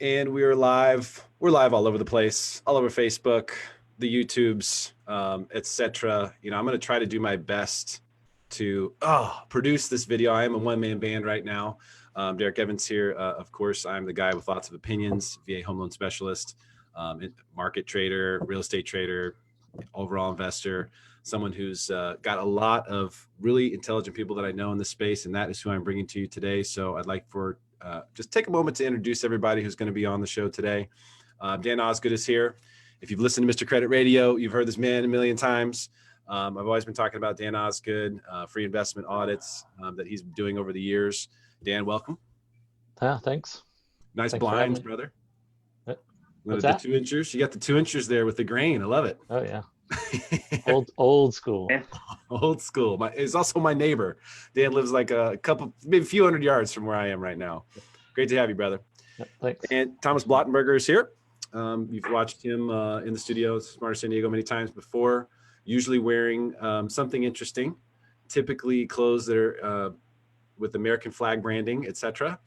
and we're live. We're live all over the place, all over Facebook, the YouTubes, etc. You know, I'm going to try to do my best to produce this video. I am a one-man band right now. Derek Evans here. Of course, I'm the guy with lots of opinions, VA home loan specialist, market trader, real estate trader, overall investor, someone who's got a lot of really intelligent people that I know in this space, and that is who I'm bringing to you today. So I'd like for just take a moment to introduce everybody who's going to be on the show today. Dan Osgood is here. If you've listened to Mr. Credit Radio, you've heard this man a million times. I've always been talking about Dan Osgood, free investment audits that he's been doing over the years. Dan, welcome. Yeah, thanks. Nice blinds, brother. What's that? The 2-inchers. You got the 2-inchers there with the grain. I love it. Oh yeah. old school. Old school. It's also my neighbor. Dan lives like maybe a few hundred yards from where I am right now. Great to have you, brother. Yeah, thanks. And Thomas Blottenberger is here. You've watched him in the studio, Smarter San Diego, many times before, usually wearing something interesting, typically clothes that are with American flag branding, etc.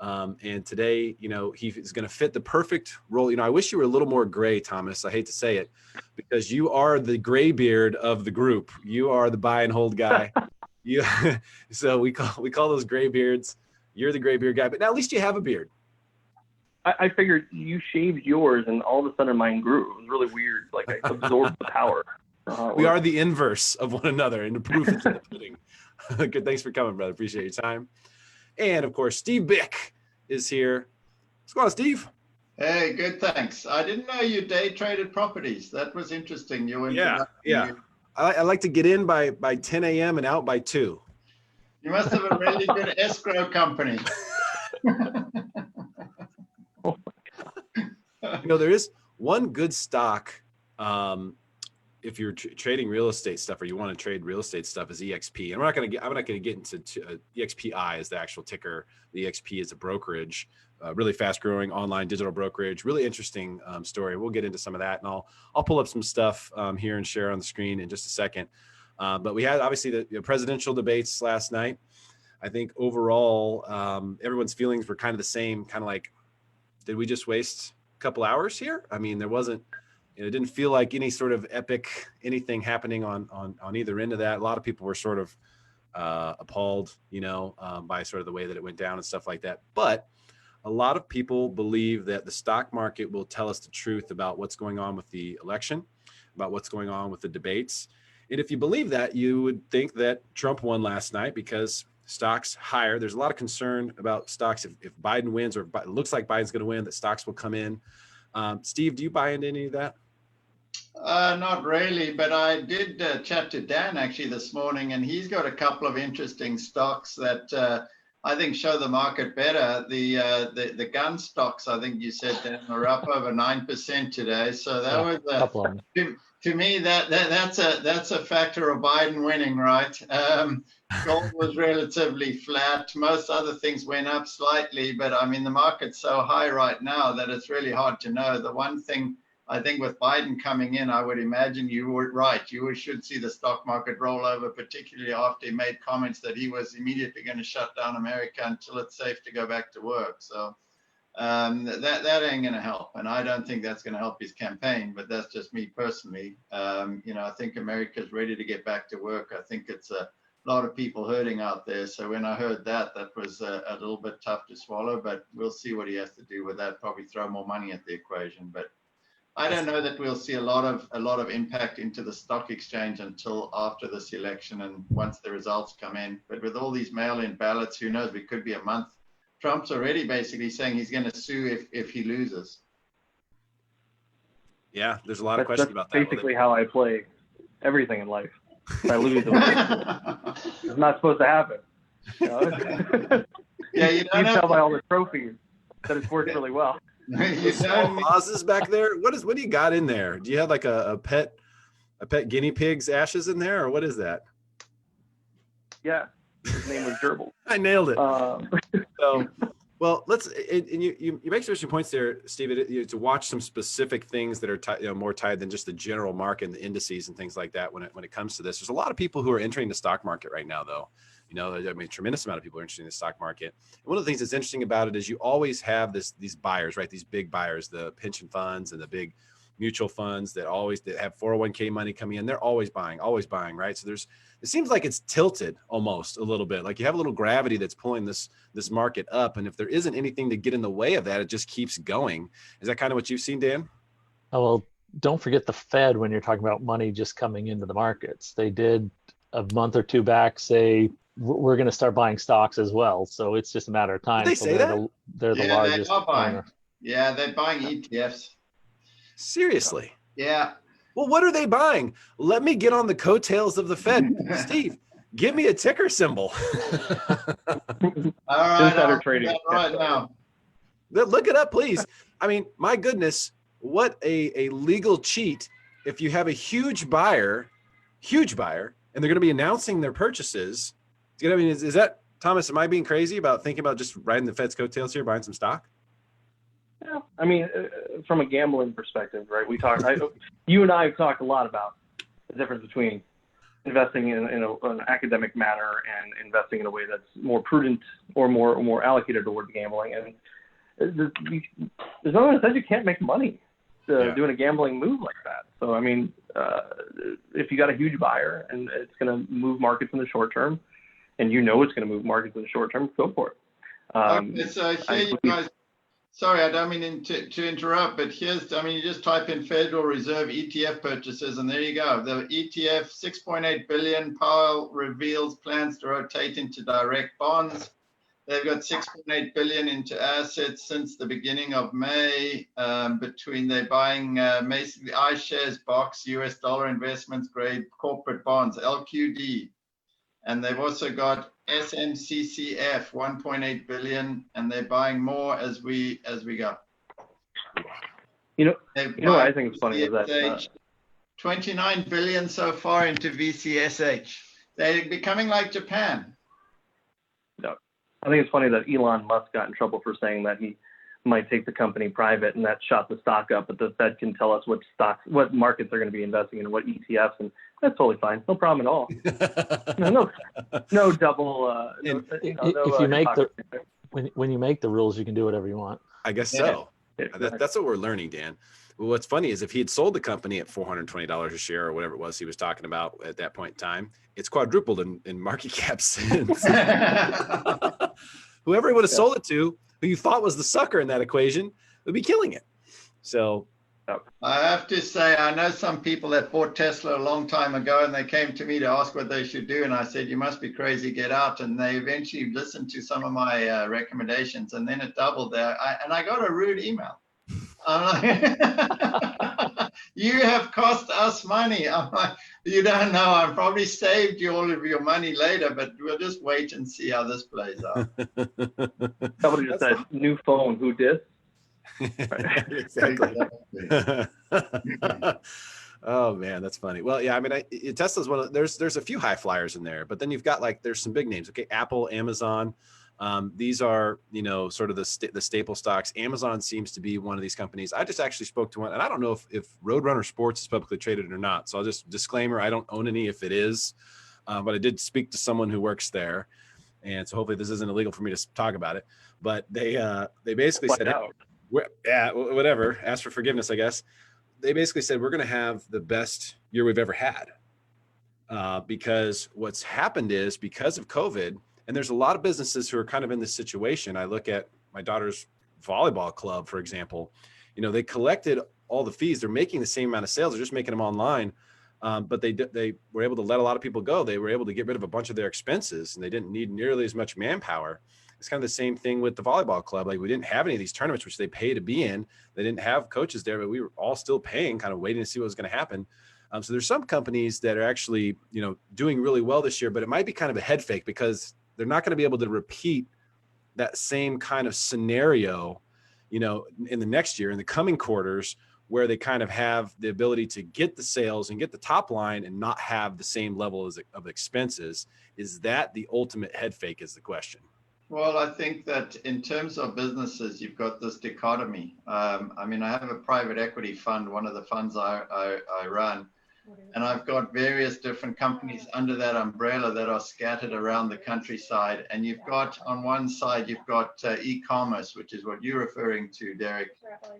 And today, you know, he is going to fit the perfect role. You know, I wish you were a little more gray, Thomas. I hate to say it, because you are the gray beard of the group. You are the buy and hold guy. So we call those gray beards. You're the gray beard guy, but now at least you have a beard. I figured you shaved yours, and all of a sudden mine grew. It was really weird. Like I absorbed the power. We are the inverse of one another, and the proof is in the pudding. Good, thanks for coming, brother. Appreciate your time. And of course, Steve Bick is here. What's going on, Steve? Hey, good, thanks. I didn't know you day traded properties. That was interesting. Yeah. I like to get in by 10 a.m. and out by 2. You must have a really good escrow company. You know, there is one good stock. If you're trading real estate stuff, or you want to trade real estate stuff, is EXP. And I'm not going to get into EXPI is the actual ticker. The EXP is a brokerage, really fast growing online digital brokerage. Really interesting story. We'll get into some of that, and I'll pull up some stuff here and share on the screen in just a second. But we had obviously the presidential debates last night. I think overall, everyone's feelings were kind of the same. Kind of like, did we just waste a couple hours here? I mean, there wasn't. It didn't feel like any sort of epic anything happening on either end of that. A lot of people were sort of appalled, you know, by sort of the way that it went down and stuff like that. But a lot of people believe that the stock market will tell us the truth about what's going on with the election, about what's going on with the debates. And if you believe that, you would think that Trump won last night because stocks higher. There's a lot of concern about stocks. If Biden wins, or it looks like Biden's going to win, that stocks will come in. Steve, do you buy into any of that? Not really, but I did chat to Dan actually this morning, and he's got a couple of interesting stocks that I think show the market better. The gun stocks, I think you said, Dan, are up over 9% today. So that was to me that's a factor of Biden winning, right? Gold was relatively flat. Most other things went up slightly, but I mean the market's so high right now that it's really hard to know. The one thing I think with Biden coming in, I would imagine you were right. You should see the stock market roll over, particularly after he made comments that he was immediately going to shut down America until it's safe to go back to work. So that ain't going to help. And I don't think that's going to help his campaign, but that's just me personally. You know, I think America's ready to get back to work. I think it's a lot of people hurting out there. So when I heard that was a little bit tough to swallow, but we'll see what he has to do with that. Probably throw more money at the equation, but I don't know that we'll see a lot of impact into the stock exchange until after this election and once the results come in. But with all these mail-in ballots, who knows? We could be a month. Trump's already basically saying he's going to sue if he loses. Yeah, there's a lot of questions about that. Basically, how I play everything in life. If I lose, it's not supposed to happen. You know? Yeah, you can tell by all the trophies that it's worked really well. Vases back there. What do you got in there? Do you have like a pet guinea pig's ashes in there, or what is that? Yeah, his name was Gerbil. I nailed it. So, well, you make some interesting points there, Steve. To watch some specific things that are more tied than just the general market and the indices and things like that. When it comes to this, there's a lot of people who are entering the stock market right now, though. You know, I mean, a tremendous amount of people are interested in the stock market. And one of the things that's interesting about it is you always have these buyers, right? These big buyers, the pension funds and the big mutual funds that have 401k money coming in. They're always buying, right? So it seems like it's tilted almost a little bit. Like you have a little gravity that's pulling this market up. And if there isn't anything to get in the way of that, it just keeps going. Is that kind of what you've seen, Dan? Oh, well, don't forget the Fed when you're talking about money just coming into the markets. They did a month or two back say we're going to start buying stocks as well. So it's just a matter of time. Did they say that? They're the largest owner. Yeah, they're buying ETFs. Seriously? Yeah. Well, what are they buying? Let me get on the coattails of the Fed. Steve, give me a ticker symbol. All right. Insider trading. Right now. Look it up, please. I mean, my goodness, what a legal cheat if you have a huge buyer, and they're going to be announcing their purchases. I mean, is that, Thomas, am I being crazy about thinking about just riding the Fed's coattails here, buying some stock? Yeah, I mean, from a gambling perspective, right? You and I have talked a lot about the difference between investing in an academic manner and investing in a way that's more prudent or more allocated towards gambling. And there's no one that says you can't make money doing a gambling move like that. So, I mean, if you got a huge buyer and it's going to move markets in the short term, and you know it's going to move markets in the short term, go for it. Okay, so here you guys. Sorry, I don't mean to interrupt, but you just type in Federal Reserve ETF purchases, and there you go. The ETF, 6.8 billion. Powell reveals plans to rotate into direct bonds. They've got 6.8 billion into assets since the beginning of May. They're buying basically iShares box, US dollar investments grade corporate bonds, LQD. And they've also got SMCCF, 1.8 billion, and they're buying more as we go. You know what I think is funny is that 29 billion so far into VCSH. They're becoming like Japan. No, I think it's funny that Elon Musk got in trouble for saying that he might take the company private, and that shot the stock up. But the Fed can tell us what markets they're going to be investing in, what ETFs, and that's totally fine. No problem at all. no double. When you make the rules, you can do whatever you want. I guess so. That's what we're learning, Dan. Well, what's funny is if he had sold the company at $420 a share or whatever it was he was talking about at that point in time, it's quadrupled in market cap since. Whoever he would have sold it to, who you thought was the sucker in that equation, would be killing it. So I have to say, I know some people that bought Tesla a long time ago, and they came to me to ask what they should do. And I said, you must be crazy, get out. And they eventually listened to some of my recommendations, and then it doubled there. And I got a rude email. I'm like, you have cost us money. I'm like, you don't know. I've probably saved you all of your money later, but we'll just wait and see how this plays out. Somebody just said, new phone, who did? Exactly. Oh man, that's funny. Well, yeah, I mean, Tesla's one of there's a few high flyers in there, but then you've got there's some big names. Okay, Apple, Amazon. These are sort of the staple stocks. Amazon seems to be one of these companies. I just actually spoke to one, and I don't know if Roadrunner Sports is publicly traded or not. So I'll just disclaimer: I don't own any if it is, but I did speak to someone who works there, and so hopefully this isn't illegal for me to talk about it. But they basically said, yeah, whatever. Ask for forgiveness, I guess. They basically said we're going to have the best year we've ever had, because what's happened is because of COVID. And there's a lot of businesses who are kind of in this situation. I look at my daughter's volleyball club, for example. They collected all the fees. They're making the same amount of sales. They're just making them online. But they were able to let a lot of people go. They were able to get rid of a bunch of their expenses, and they didn't need nearly as much manpower. It's kind of the same thing with the volleyball club. Like, we didn't have any of these tournaments, which they pay to be in. They didn't have coaches there, but we were all still paying, kind of waiting to see what was going to happen. So there's some companies that are actually, doing really well this year, but it might be kind of a head fake because they're not going to be able to repeat that same kind of scenario, in the next year, in the coming quarters, where they kind of have the ability to get the sales and get the top line and not have the same level of expenses. Is that the ultimate head fake is the question? Well, I think that in terms of businesses, you've got this dichotomy. I have a private equity fund, one of the funds I run. And I've got various different companies under that umbrella that are scattered around the countryside. And you've got on one side, you've got e-commerce, which is what you're referring to, Derek.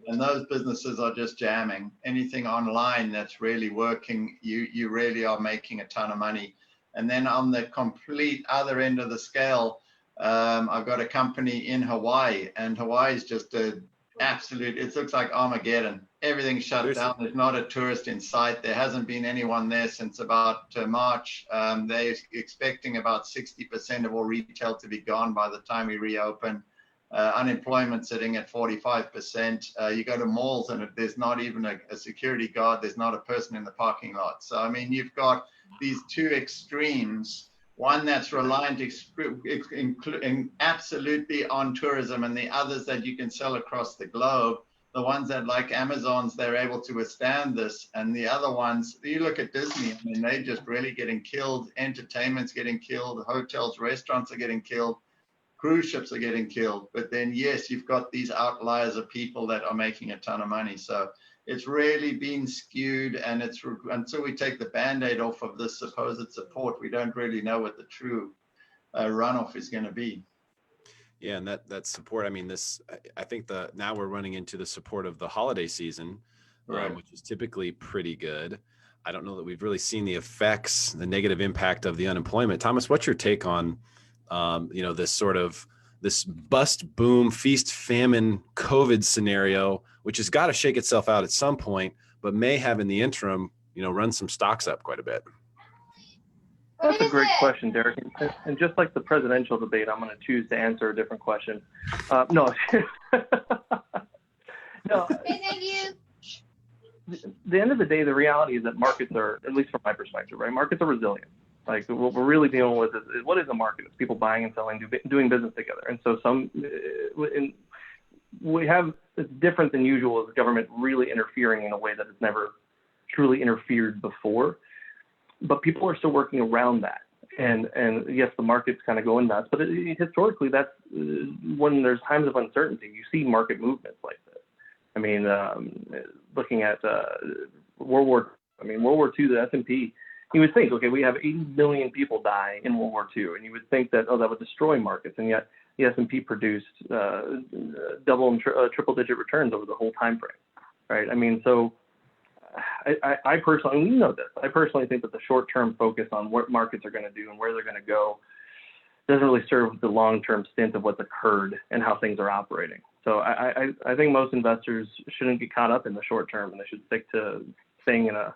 And those businesses are just jamming. Anything online that's really working, you really are making a ton of money. And then on the complete other end of the scale, I've got a company in Hawaii, and Hawaii is just a absolute, it looks like Armageddon. Everything's shut down. There's not a tourist in sight. There hasn't been anyone there since about March. They're expecting about 60% of all retail to be gone by the time we reopen. Unemployment sitting at 45%. You go to malls and there's not even a security guard. There's not a person in the parking lot. So, I mean, you've got these two extremes. One that's reliant absolutely on tourism, and the others that you can sell across the globe. The ones that, like Amazon's, they're able to withstand this. And the other ones, you look at Disney, I mean, they're just really getting killed. Entertainment's getting killed. Hotels, restaurants are getting killed. Cruise ships are getting killed. But then, yes, you've got these outliers of people that are making a ton of money. So it's really been skewed, and it's until we take the Band-Aid off of this supposed support, we don't really know what the true runoff is going to be. Yeah, and that support, I mean, I think now we're running into the support of the holiday season, right, which is typically pretty good. I don't know that we've really seen the effects, the negative impact of the unemployment. Thomas, what's your take on, this bust, boom, feast, famine, COVID scenario, which has got to shake itself out at some point, but may have in the interim, run some stocks up quite a bit? That's a great question, Derek. And just like the presidential debate, I'm going to choose to answer a different question. No. No. The end of the day, the reality is that markets are, at least from my perspective, right? Markets are resilient. Like what we're really dealing with is what is a market? It's people buying and selling, doing business together. And so we have, it's different than usual, as the government really interfering in a way that has never truly interfered before. But people are still working around that. And yes, the market's kind of going nuts, but historically, that's when there's times of uncertainty, you see market movements like this. I mean, looking at World War II, the S&P, you would think, okay, we have 80 million people die in World War II, and you would think that, that would destroy markets, and yet the S&P produced double and triple-digit returns over the whole time frame, right? I mean, so I personally, we know this, I personally think that the short-term focus on what markets are going to do and where they're going to go doesn't really serve the long-term stint of what's occurred and how things are operating. So I think most investors shouldn't get caught up in the short term, and they should stick to staying in a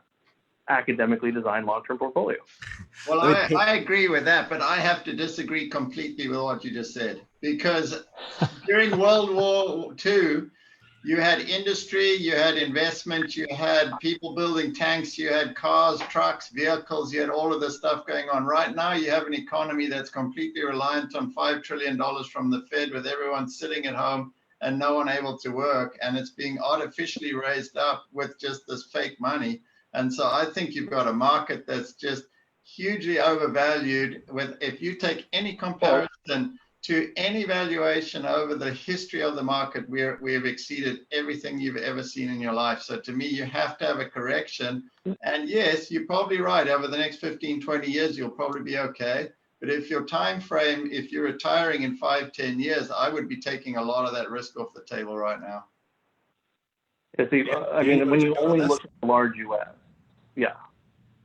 academically designed long-term portfolio. Well, I agree with that, but I have to disagree completely with what you just said, because during World War II, you had industry, you had investment, you had people building tanks, you had cars, trucks, vehicles, you had all of this stuff going on. Right now, you have an economy that's completely reliant on $5 trillion from the Fed, with everyone sitting at home and no one able to work, and it's being artificially raised up with just this fake money. And so I think you've got a market that's just hugely overvalued. If you take any comparison to any valuation over the history of the market, we have exceeded everything you've ever seen in your life. So to me, you have to have a correction. And yes, you're probably right. Over the next 15, 20 years, you'll probably be okay. But if your time frame, if you're retiring in 5, 10 years, I would be taking a lot of that risk off the table right now. Yeah, see, I mean, when you only look at the large U.S. Yeah.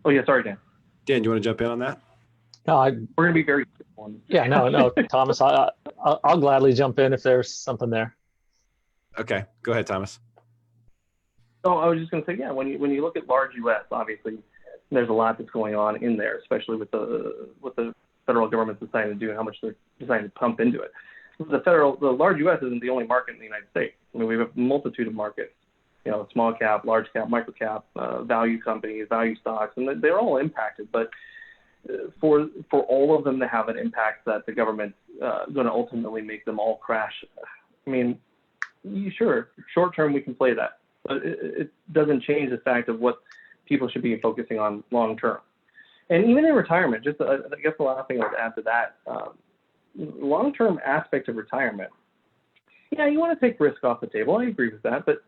Oh, yeah. Sorry, Dan. Dan, do you want to jump in on that? No, we're going to be very. Yeah, no, Thomas, I'll gladly jump in if there's something there. Okay, go ahead, Thomas. Oh, I was just going to say, yeah, when you look at large U.S., obviously there's a lot that's going on in there, especially with the federal government's deciding to do and how much they're deciding to pump into it. The large U.S. isn't the only market in the United States. I mean, we have a multitude of markets. You know, small cap, large cap, micro cap, value companies, value stocks, and they're all impacted. But for all of them to have an impact that the government's going to ultimately make them all crash, I mean, sure, short term we can play that, but it doesn't change the fact of what people should be focusing on long term. And even in retirement, just I guess the last thing I would add to that, long term aspect of retirement. Yeah, you want to take risk off the table. I agree with that, but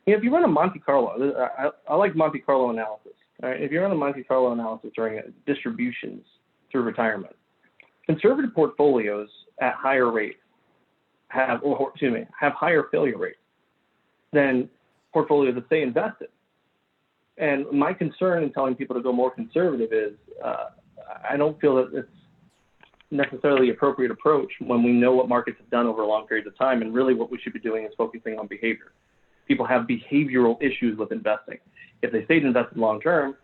if you run a Monte Carlo, I like Monte Carlo analysis. All right, if you're on the Monte Carlo analysis during distributions through retirement, conservative portfolios at higher rates have higher failure rates than portfolios that stay invested. And my concern in telling people to go more conservative is I don't feel that it's necessarily the appropriate approach when we know what markets have done over long periods of time. And really what we should be doing is focusing on behavior. People have behavioral issues with investing. If they stayed invested long term,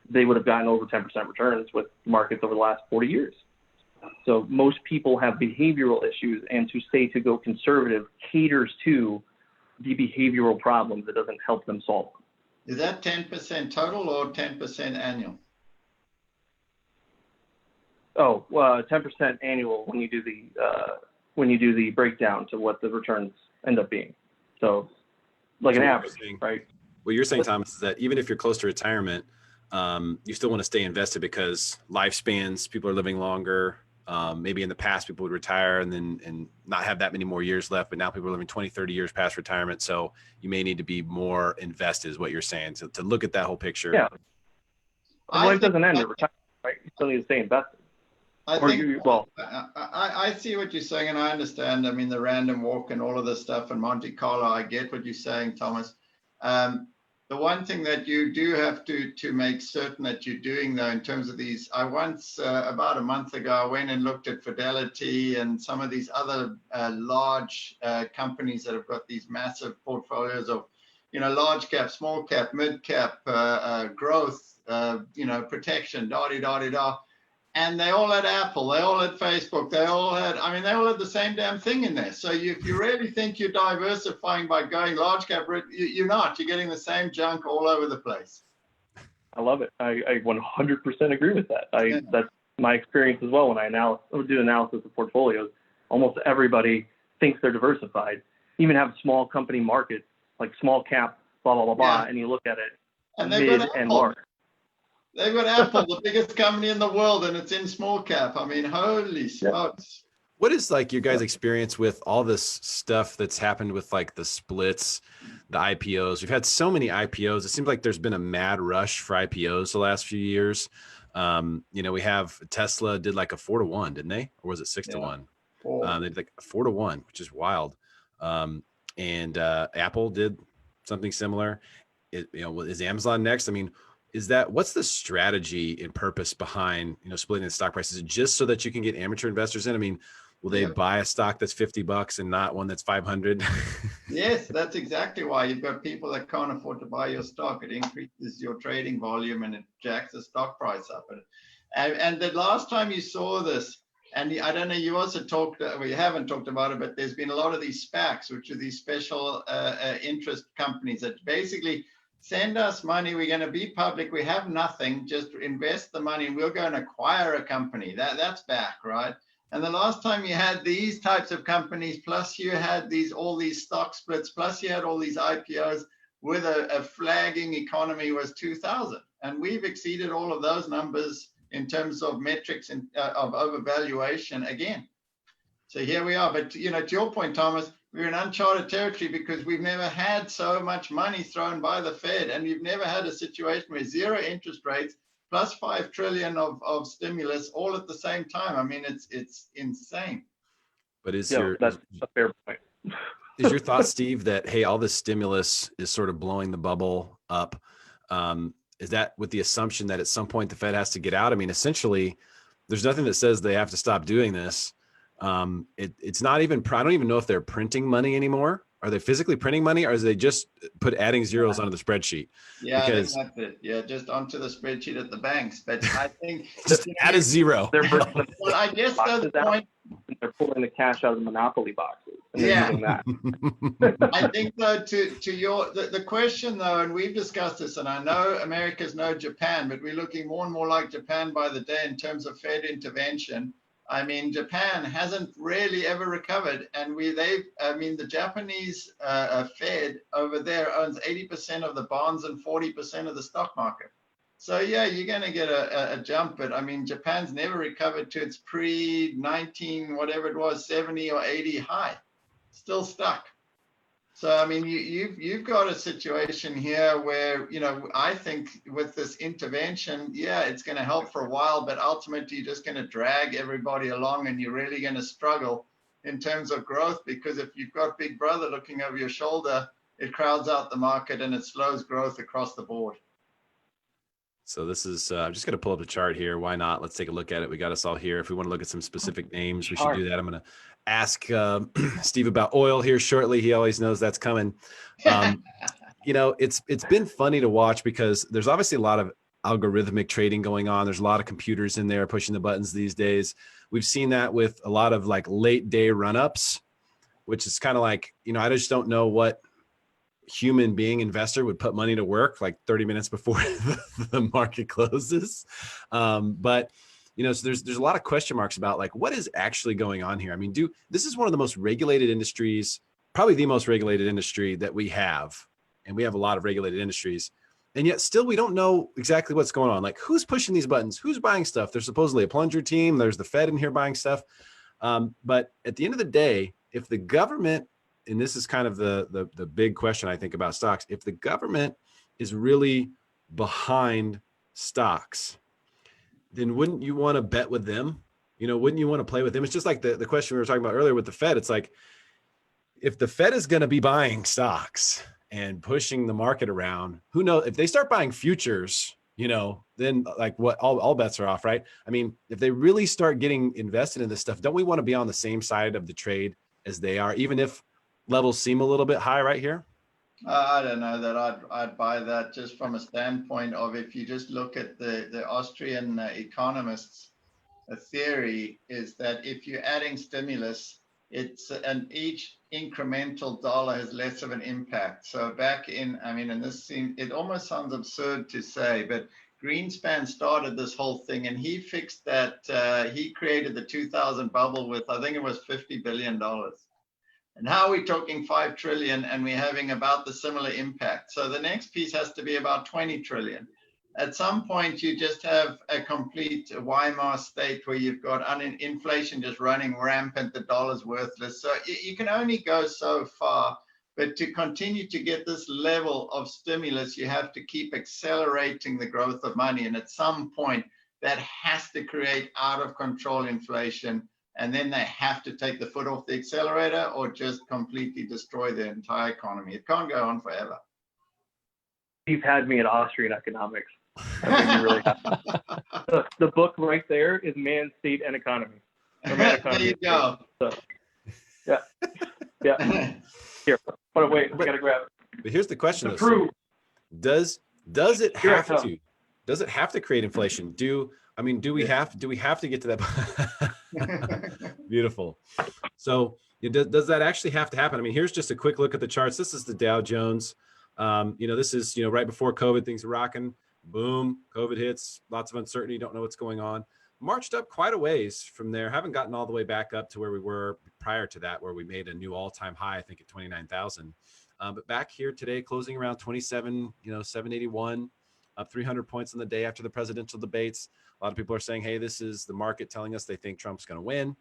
they would have gotten over 10% returns with markets over the last 40 years. So most people have behavioral issues, and to go conservative caters to the behavioral problems. It doesn't help them solve them. Is that 10% total or 10% annual? Oh, 10% annual when you do the breakdown to what the returns end up being. So like an average, right? What you're saying, Thomas, is that even if you're close to retirement, you still want to stay invested because lifespans, people are living longer. Maybe in the past, people would retire and not have that many more years left, but now people are living 20, 30 years past retirement. So you may need to be more invested is what you're saying. So to look at that whole picture. Yeah. Life doesn't end at retirement, right? You still need to stay invested. I see what you're saying, and I understand. I mean, the random walk and all of this stuff and Monte Carlo, I get what you're saying, Thomas. The one thing that you do have to make certain that you're doing, though, in terms of these, I once, about a month ago, I went and looked at Fidelity and some of these other large companies that have got these massive portfolios of, large cap, small cap, mid cap, growth, protection, da-di-da-di-da. And they all had Apple, they all had Facebook, they all had the same damn thing in there. So if you really think you're diversifying by going large cap, you're not. You're getting the same junk all over the place. I love it. I 100% agree with that. That's my experience as well when I do analysis of portfolios. Almost everybody thinks they're diversified. Even have small company markets, like small cap, blah, blah, blah, blah, and you look at it, and mid and large. They've got Apple, the biggest company in the world, and it's in small cap. I mean, holy smokes. What is like your guys' experience with all this stuff that's happened with like the splits, the IPOs? We've had so many IPOs. It seems like there's been a mad rush for IPOs the last few years. We have Tesla did like a 4-to-1, didn't they? Or was it 6-to-1? They did like a 4-to-1, which is wild. And Apple did something similar. Is Amazon next? I mean, what's the strategy and purpose behind, splitting the stock prices? Is it just so that you can get amateur investors in? I mean, will they buy a stock that's $50 and not one that's 500? Yes, that's exactly why. You've got people that can't afford to buy your stock. It increases your trading volume and it jacks the stock price up. And the last time you saw this, and I don't know, you also you haven't talked about it, but there's been a lot of these SPACs, which are these special interest companies that basically send us money. We're going to be public. We have nothing. Just invest the money and we'll go and acquire a company. That's back, right? And the last time you had these types of companies, plus you had all these stock splits, plus you had all these IPOs with a flagging economy was 2000. And we've exceeded all of those numbers in terms of metrics and of overvaluation again. So here we are. But, to your point, Thomas, we're in uncharted territory because we've never had so much money thrown by the Fed, and we've never had a situation where zero interest rates plus 5 trillion of stimulus all at the same time. I mean, it's insane. But that's a fair point. Is your thought, Steve, that, hey, all this stimulus is sort of blowing the bubble up? Is that with the assumption that at some point the Fed has to get out? I mean, essentially, there's nothing that says they have to stop doing this. It's not even, I don't even know if they're printing money anymore. Are they physically printing money, or is they just adding zeros onto the spreadsheet? Yeah, because, I think that's it. Yeah, just onto the spreadsheet at the banks. But I think just add a zero. Well, I guess the point, they're pulling the cash out of the monopoly boxes and they're using that. I think though, to your the question though, and we've discussed this, and I know America's no Japan, but we're looking more and more like Japan by the day in terms of Fed intervention. I mean, Japan hasn't really ever recovered, and the Japanese Fed over there owns 80% of the bonds and 40% of the stock market. So yeah, you're going to get a jump, but I mean, Japan's never recovered to its pre-19 whatever it was 70 or 80 high, still stuck. So, I mean, you've got a situation here where, I think with this intervention, yeah, it's going to help for a while, but ultimately you're just going to drag everybody along and you're really going to struggle in terms of growth, because if you've got Big Brother looking over your shoulder, it crowds out the market and it slows growth across the board. So this is, I'm just going to pull up the chart here. Why not? Let's take a look at it. We got us all here. If we want to look at some specific names, we should do that. I'm going to ask Steve about oil here shortly. He always knows that's coming. It's been funny to watch because there's obviously a lot of algorithmic trading going on. There's a lot of computers in there pushing the buttons these days. We've seen that with a lot of like late day run-ups, which is kind of like, I just don't know what human being investor would put money to work like 30 minutes before the market closes. But so there's a lot of question marks about like what is actually going on here. I mean, this is one of the most regulated industries, probably the most regulated industry that we have. And we have a lot of regulated industries. And yet still we don't know exactly what's going on. Like who's pushing these buttons, who's buying stuff. There's supposedly a plunger team. There's the Fed in here buying stuff. But at the end of the day, if the government, and this is kind of the big question I think about stocks, if the government is really behind stocks, then wouldn't you want to bet with them? Wouldn't you want to play with them? It's just like the question we were talking about earlier with the Fed. It's like, if the Fed is going to be buying stocks and pushing the market around, who knows if they start buying futures, then like what all bets are off, right? I mean, if they really start getting invested in this stuff, don't we want to be on the same side of the trade as they are, even if levels seem a little bit high right here? I don't know that I'd buy that, just from a standpoint of, if you just look at the Austrian economists, a theory is that if you're adding stimulus, and each incremental dollar has less of an impact. So and it almost sounds absurd to say, but Greenspan started this whole thing and he fixed that. He created the 2000 bubble with, I think it was $50 billion. And now we're talking 5 trillion and we're having about the similar impact. So the next piece has to be about 20 trillion. At some point, you just have a complete Weimar state where you've got inflation just running rampant, the dollar's worthless. So you can only go so far. But to continue to get this level of stimulus, you have to keep accelerating the growth of money. And at some point, that has to create out of control inflation. And then they have to take the foot off the accelerator or just completely destroy the entire economy. It can't go on forever. You've had me at Austrian economics. I mean, you really have. The book right there is Man, State, and Economy. There you go. So, yeah. Here, but wait, we gotta grab it. But here's the question: Prove. Does it have to? Does it have to create inflation? Do we have to get to that? Beautiful. So does that actually have to happen? I mean, here's just a quick look at the charts. This is the Dow Jones. This is, right before COVID, things are rocking. Boom, COVID hits, lots of uncertainty, don't know what's going on. Marched up quite a ways from there. Haven't gotten all the way back up to where we were prior to that, where we made a new all-time high, I think at 29,000. But back here today, closing around 27, 781. Up 300 points in the day after the presidential debates. A lot of people are saying, hey, this is the market telling us they think Trump's going to win.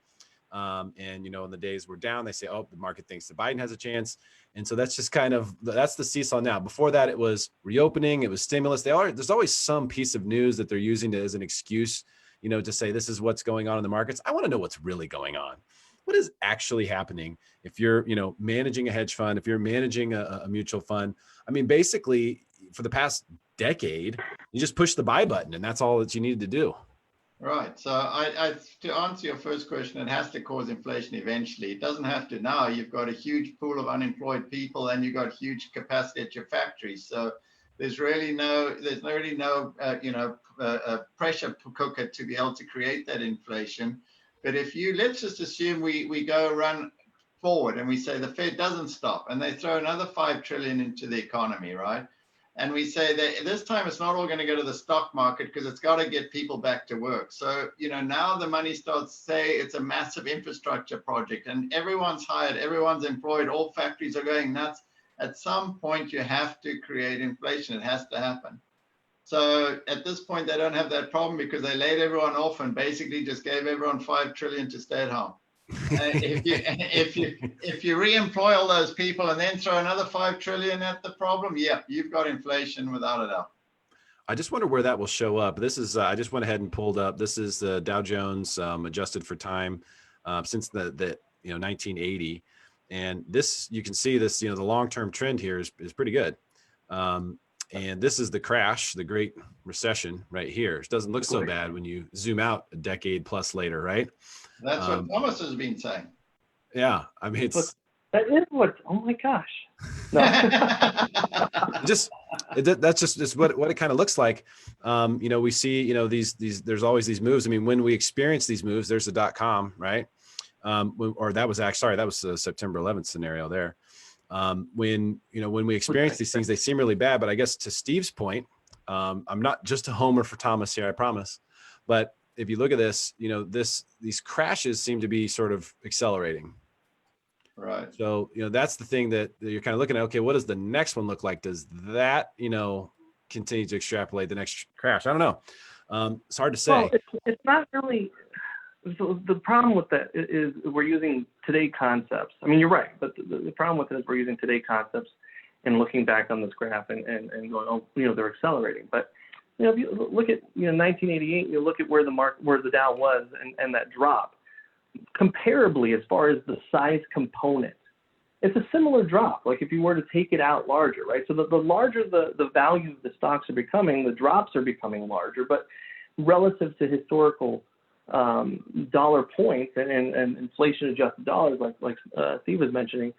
And, in the days we're down, they say, oh, the market thinks that Biden has a chance. And so that's just that's the seesaw now. Before that, it was reopening. It was stimulus. There's always some piece of news that they're using as an excuse, to say this is what's going on in the markets. I want to know what's really going on. What is actually happening if you're, managing a hedge fund, if you're managing a mutual fund? I mean, basically, for the past decade, you just push the buy button and that's all that you needed to do. Right. So to answer your first question, it has to cause inflation eventually. It doesn't have to now. You've got a huge pool of unemployed people and you've got huge capacity at your factories. So there's really no pressure cooker to be able to create that inflation. But let's just assume we go run forward and we say the Fed doesn't stop and they throw another 5 trillion into the economy, right? And we say that this time it's not all going to go to the stock market because it's got to get people back to work. So, now the money starts, say it's a massive infrastructure project and everyone's hired, everyone's employed, all factories are going nuts. At some point, you have to create inflation. It has to happen. So at this point, they don't have that problem because they laid everyone off and basically just gave everyone 5 trillion to stay at home. If you re-employ all those people and then throw another 5 trillion at the problem, yep, you've got inflation without a doubt. I just wonder where that will show up. This is I just went ahead and pulled up. This is the Dow Jones adjusted for time since the 1980, and this you can see this the long-term trend here is pretty good. And this is the crash, the Great Recession right here. It doesn't look so bad when you zoom out a decade plus later, right? That's what Thomas has been saying. Yeah, I mean that is what. Oh my gosh. No. That's just what it kind of looks like. We see these there's always these moves. I mean, when we experience these moves, there's the .com, right? Or that was that was the September 11th scenario there. When we experience these things, they seem really bad. But I guess to Steve's point, I'm not just a homer for Thomas here, I promise. But if you look at this, these crashes seem to be sort of accelerating. Right. So, that's the thing that you're kind of looking at. Okay, what does the next one look like? Does that, continue to extrapolate the next crash? I don't know. It's hard to say. Well, it's not really. So the problem with that is we're using today concepts. I mean, you're right, but the problem with it is we're using today concepts and looking back on this graph and going, oh, they're accelerating. But if you look at 1988, you look at where the Dow was and that drop. Comparably, as far as the size component, it's a similar drop. Like if you were to take it out larger, right? So the larger the value of the stocks are becoming, the drops are becoming larger. But relative to historical dollar points and inflation adjusted dollars, like Steve was mentioning,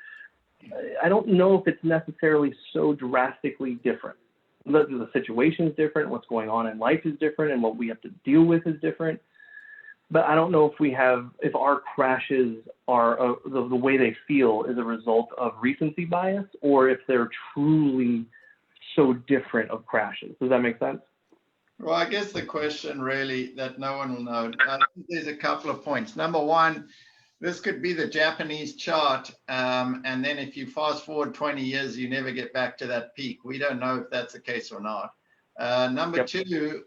I don't know if it's necessarily so drastically different. The situation is different, what's going on in life is different, and what we have to deal with is different. But I don't know if our crashes are the way they feel is a result of recency bias, or if they're truly so different of crashes. Does that make sense? Well, I guess the question really that no one will know, I think there's a couple of points. Number one, this could be the Japanese chart. And then if you fast forward 20 years, you never get back to that peak. We don't know if that's the case or not. Number two,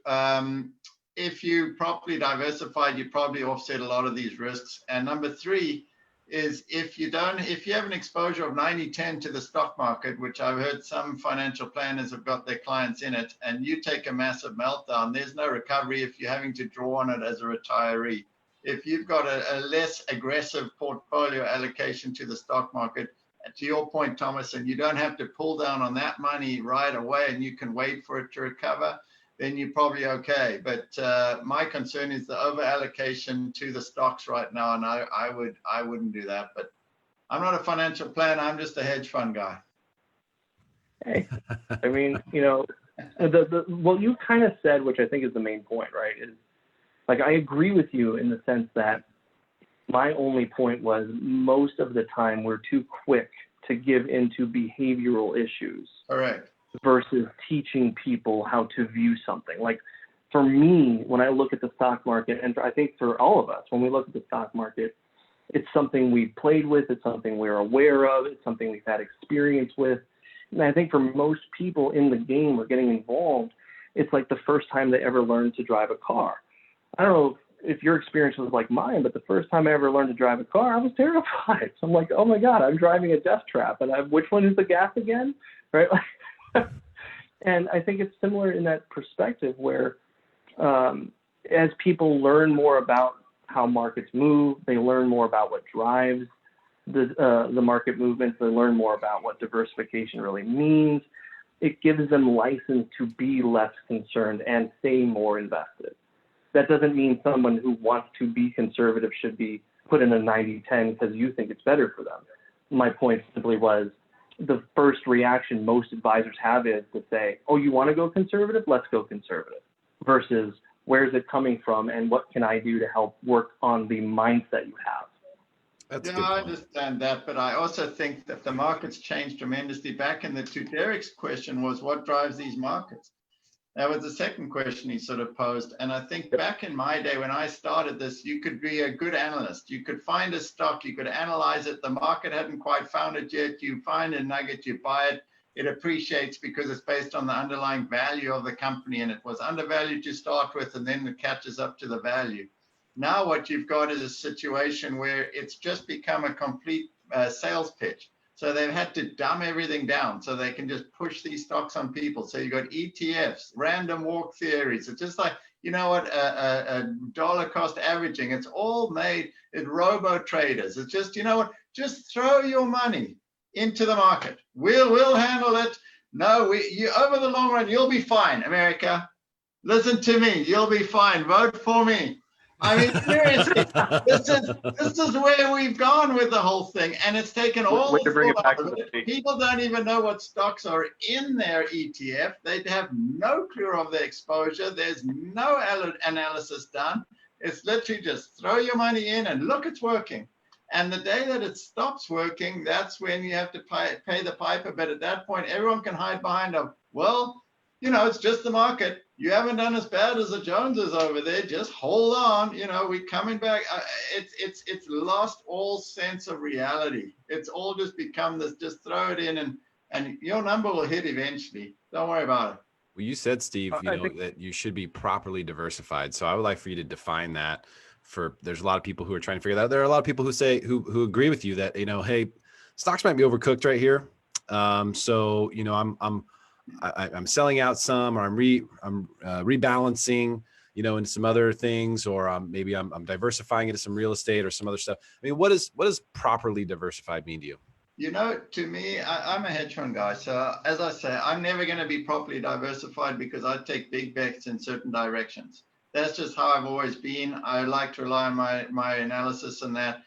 if you properly diversified, you probably offset a lot of these risks. And number three is if you have an exposure of 90-10 to the stock market, which I've heard some financial planners have got their clients in it, and you take a massive meltdown, there's no recovery if you're having to draw on it as a retiree. If you've got a less aggressive portfolio allocation to the stock market, to your point, Thomas, and you don't have to pull down on that money right away and you can wait for it to recover, then you're probably okay. But my concern is the over allocation to the stocks right now, and I wouldn't do that. But I'm not a financial planner. I'm just a hedge fund guy. Hey, I mean, what you kind of said, which I think is the main point, right? Is like I agree with you in the sense that my only point was most of the time we're too quick to give into behavioral issues. Correct. Versus teaching people how to view something. Like for me, when I look at the stock market, and I think for all of us, when we look at the stock market, it's something we've played with, it's something we're aware of, it's something we've had experience with. And I think for most people in the game or getting involved, it's like the first time they ever learned to drive a car. I don't know if your experience was like mine, but the first time I ever learned to drive a car, I was terrified. So I'm like, oh my God, I'm driving a death trap. And which one is the gas again? Right? And I think it's similar in that perspective where as people learn more about how markets move, they learn more about what drives the market movements, they learn more about what diversification really means. It gives them license to be less concerned and stay more invested. That doesn't mean someone who wants to be conservative should be put in a 90-10 because you think it's better for them. My point simply was, the first reaction most advisors have is to say, oh, you want to go conservative? Let's go conservative. Versus where's it coming from and what can I do to help work on the mindset you have? That's yeah, I understand that, but I also think that the market's changed tremendously. Back in to Derek's question was what drives these markets? That was the second question he sort of posed. And I think back in my day when I started this, you could be a good analyst. You could find a stock, you could analyze it. The market hadn't quite found it yet. You find a nugget, you buy it. It appreciates because it's based on the underlying value of the company, and it was undervalued to start with, and then it catches up to the value. Now what you've got is a situation where it's just become a complete sales pitch. So they've had to dumb everything down so they can just push these stocks on people. So you've got ETFs, random walk theories. It's just like, you know what, a dollar cost averaging. It's all made in robo traders. It's just, you know what, just throw your money into the market. We'll handle it. No, you over the long run, you'll be fine, America. Listen to me, you'll be fine. Vote for me. I mean, seriously, this is where we've gone with the whole thing, and it's taken all Way to bring it thought back out to of the it. speak. People don't even know what stocks are in their ETF. They have no clue of their exposure. There's no analysis done. It's literally just throw your money in and look, it's working. And the day that it stops working, that's when you have to pay the piper. But at that point, everyone can hide behind a, well, you know, it's just the market. You haven't done as bad as the Joneses over there. Just hold on. You know, we're coming back. It's lost all sense of reality. It's all just become this, just throw it in and your number will hit eventually. Don't worry about it. Well, you said, Steve, I think that you should be properly diversified. So I would like for you to define that. There's a lot of people who are trying to figure that out. There are a lot of people who say, who agree with you that, you know, hey, stocks might be overcooked right here. So, you know, I'm selling out some, or I'm rebalancing, you know, into some other things, or maybe I'm diversifying into some real estate or some other stuff. I mean, what does properly diversified mean to you? You know, to me, I'm a hedge fund guy. So as I say, I'm never going to be properly diversified because I take big bets in certain directions. That's just how I've always been. I like to rely on my analysis and that.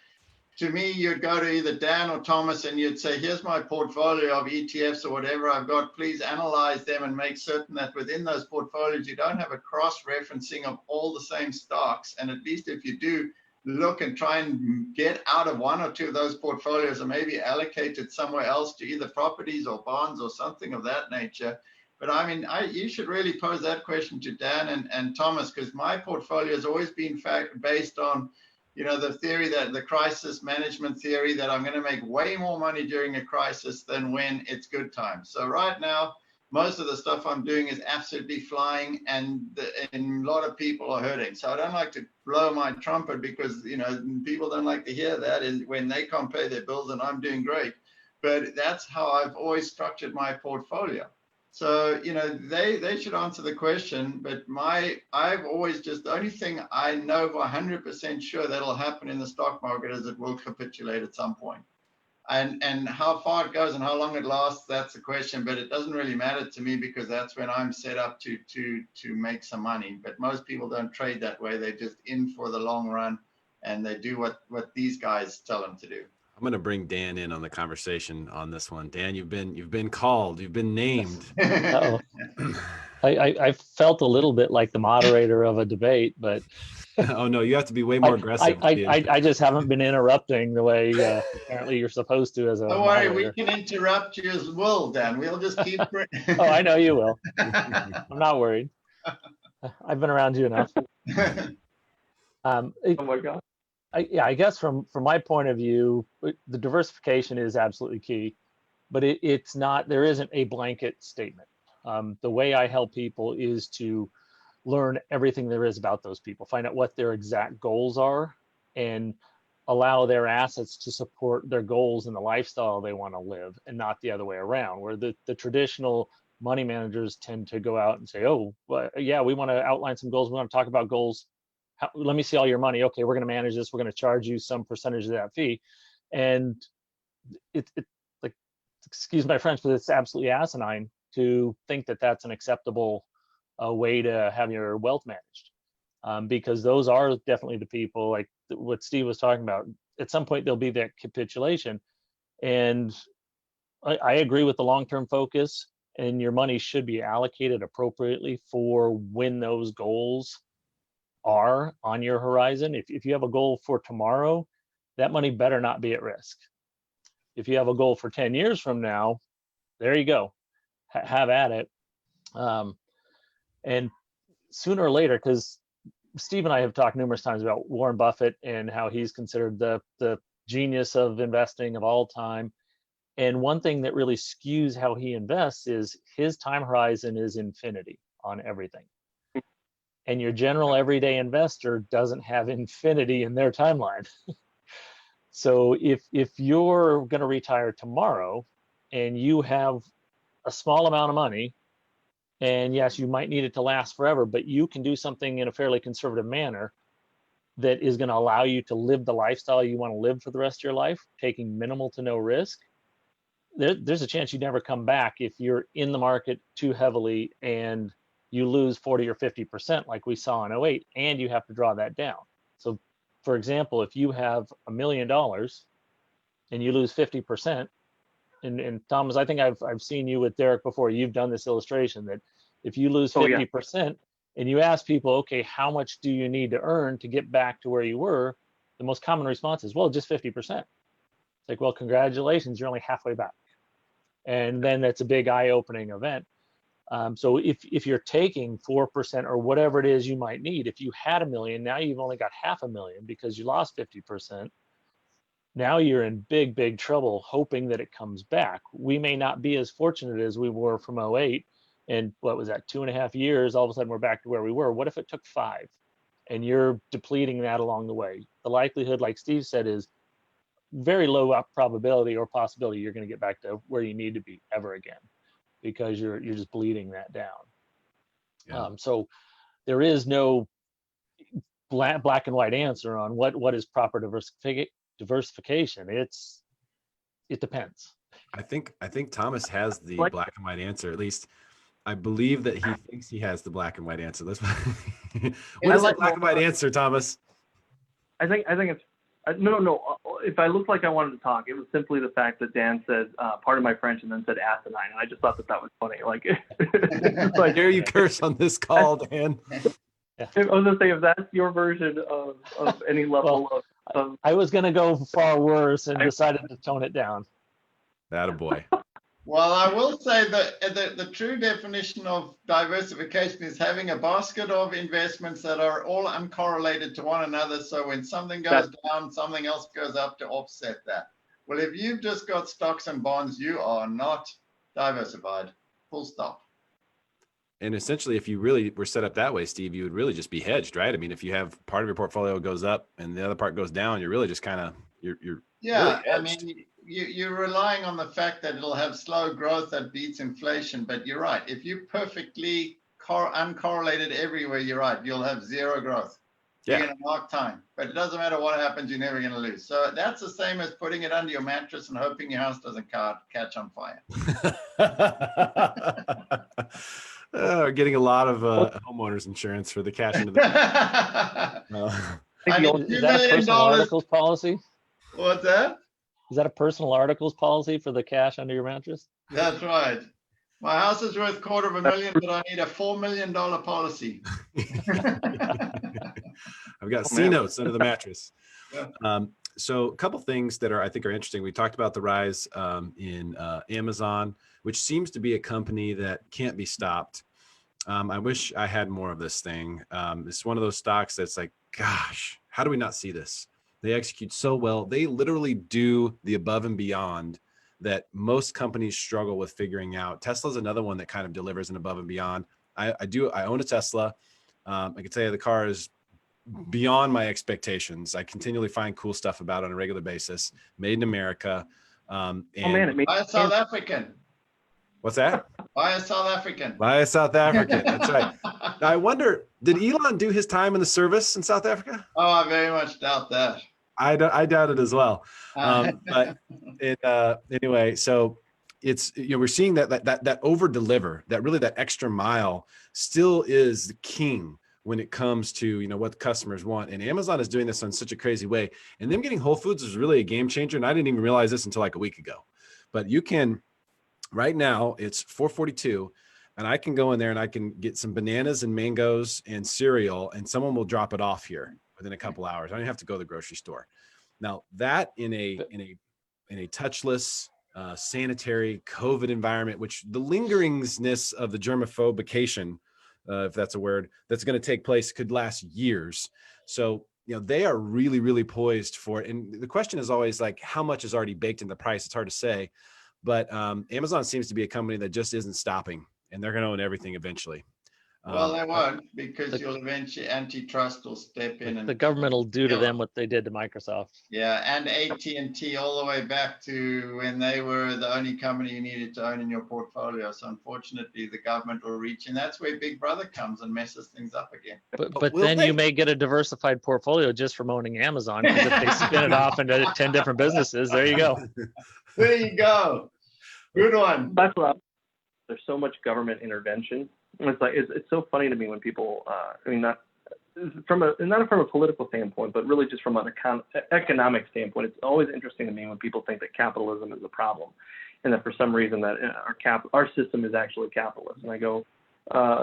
To me, you'd go to either Dan or Thomas and you'd say, here's my portfolio of ETFs or whatever I've got. Please analyze them and make certain that within those portfolios, you don't have a cross-referencing of all the same stocks. And at least if you do, look and try and get out of one or two of those portfolios and maybe allocate it somewhere else to either properties or bonds or something of that nature. But I mean, you should really pose that question to Dan and Thomas, because my portfolio has always been based on, you know, the theory that the crisis management theory that I'm going to make way more money during a crisis than when it's good times. So right now, most of the stuff I'm doing is absolutely flying, and a lot of people are hurting. So I don't like to blow my trumpet because, you know, people don't like to hear that is when they can't pay their bills and I'm doing great. But that's how I've always structured my portfolio. So, you know, they should answer the question, but I've always just, the only thing I know for 100% sure that'll happen in the stock market is it will capitulate at some point. And how far it goes and how long it lasts, that's the question, but it doesn't really matter to me because that's when I'm set up to make some money. But most people don't trade that way. They're just in for the long run and they do what these guys tell them to do. I'm going to bring Dan in on the conversation on this one. Dan, you've been called, you've been named. Oh, I felt a little bit like the moderator of a debate, but oh no, you have to be way more aggressive. I just haven't been interrupting the way apparently you're supposed to as a Don't worry, moderator. we can interrupt you as well, Dan. We'll just keep. Oh, I know you will. I'm not worried. I've been around you enough. oh my God. I guess from my point of view, the diversification is absolutely key, but it's not. There isn't a blanket statement. The way I help people is to learn everything there is about those people, find out what their exact goals are, and allow their assets to support their goals and the lifestyle they want to live, and not the other way around, where the traditional money managers tend to go out and say, oh, well, yeah, we want to outline some goals. We want to talk about goals. Let me see all your money. Okay, we're going to manage this. We're going to charge you some percentage of that fee. And it like, excuse my French, but it's absolutely asinine to think that that's an acceptable way to have your wealth managed, because those are definitely the people, like what Steve was talking about. At some point, there'll be that capitulation. And I agree with the long-term focus, and your money should be allocated appropriately for when those goals are on your horizon. If you have a goal for tomorrow, that money better not be at risk. If you have a goal for 10 years from now, there you go, have at it. And sooner or later, because Steve and I have talked numerous times about Warren Buffett and how he's considered the genius of investing of all time. And one thing that really skews how he invests is his time horizon is infinity on everything. and your general everyday investor doesn't have infinity in their timeline. So if you're going to retire tomorrow and you have a small amount of money, and yes, you might need it to last forever, but you can do something in a fairly conservative manner that is going to allow you to live the lifestyle you want to live for the rest of your life, taking minimal to no risk, there's a chance you never come back if you're in the market too heavily and you lose 40 or 50% like we saw in '08, and you have to draw that down. So for example, if you have $1 million and you lose 50%, and Thomas, I think I've seen you with Derek before, you've done this illustration that if you lose 50% and you ask people, okay, how much do you need to earn to get back to where you were? The most common response is, well, just 50%. It's like, well, congratulations, you're only halfway back. And then that's a big eye-opening event. So if you're taking 4% or whatever it is you might need, if you had $1 million, now you've only got $500,000 because you lost 50%. Now you're in big, big trouble hoping that it comes back. We may not be as fortunate as we were from '08. And what was that, 2.5 years, all of a sudden we're back to where we were. What if it took 5 and you're depleting that along the way? The likelihood, like Steve said, is very low probability or possibility you're going to get back to where you need to be ever again, because you're just bleeding that down. Yeah. So there is no black and white answer on what is proper diversification. It depends. I think Thomas has the black and white answer. At least I believe that he thinks he has the black and white answer. What is the black and white answer, Thomas? I think it's no. If I looked like I wanted to talk, it was simply the fact that Dan said pardon my French and then said asinine, and I just thought that was funny. Like, like, dare you curse on this call, Dan? I was gonna say, if that's your version of any level of I was gonna go far worse and decided to tone it down. Attaboy. Well, I will say that the true definition of diversification is having a basket of investments that are all uncorrelated to one another. So when something goes down, something else goes up to offset that. Well, if you've just got stocks and bonds, you are not diversified. Full stop. And essentially, if you really were set up that way, Steve, you would really just be hedged, right? I mean, if you have part of your portfolio goes up and the other part goes down, you're really just kind of you're yeah. Really I mean, you're relying on the fact that it'll have slow growth that beats inflation. But you're right. If you perfectly uncorrelated everywhere, you're right. You'll have zero growth. You're going to mark time. But it doesn't matter what happens. You're never going to lose. So that's the same as putting it under your mattress and hoping your house doesn't catch on fire. Getting a lot of homeowners insurance for the cash into the. Is that a personal articles policy? What's that? Is that a personal articles policy for the cash under your mattress? That's right. My house is worth $250,000, but I need a $4 million policy. I've got C notes under the mattress. Yeah. So a couple things that I think are interesting. We talked about the rise in Amazon, which seems to be a company that can't be stopped. I wish I had more of this thing. It's one of those stocks that's like, gosh, how do we not see this? They execute so well. They literally do the above and beyond that most companies struggle with figuring out. Tesla's another one that kind of delivers an above and beyond. I own a Tesla. I can tell you the car is beyond my expectations. I continually find cool stuff about it on a regular basis. Made in America. And it made by a South African. What's that? By a South African. By a South African. That's right. Now, I wonder, did Elon do his time in the service in South Africa? Oh, I very much doubt that. I doubt it as well. But anyway, so it's, we're seeing that over deliver, that extra mile still is the king when it comes to, what the customers want. And Amazon is doing this in such a crazy way. And them getting Whole Foods is really a game changer. And I didn't even realize this until like a week ago. But you can, right now it's $4.42. And I can go in there and I can get some bananas and mangoes and cereal, and someone will drop it off here within a couple hours. I don't have to go to the grocery store. Now that in a touchless, sanitary COVID environment, which the lingeringness of the germophobication, if that's a word, that's going to take place could last years. So, they are really, really poised for it. And the question is always like, how much is already baked in the price? It's hard to say, but Amazon seems to be a company that just isn't stopping, and they're going to own everything eventually. Well, they I- won't, because the- you'll eventually antitrust will step in and The government will do to kill them what they did to Microsoft. Yeah, and AT&T all the way back to when they were the only company you needed to own in your portfolio. So unfortunately, the government will reach, and that's where Big Brother comes and messes things up again. But will then they? you may get a diversified portfolio just from owning Amazon, because if they spin it off into 10 different businesses, there you go. There you go. Good one. That's what there's so much government intervention. It's like it's so funny to me when people, I mean, not from a political standpoint, but really just from an economic standpoint. It's always interesting to me when people think that capitalism is a problem, and that for some reason that our system is actually capitalist. And I go,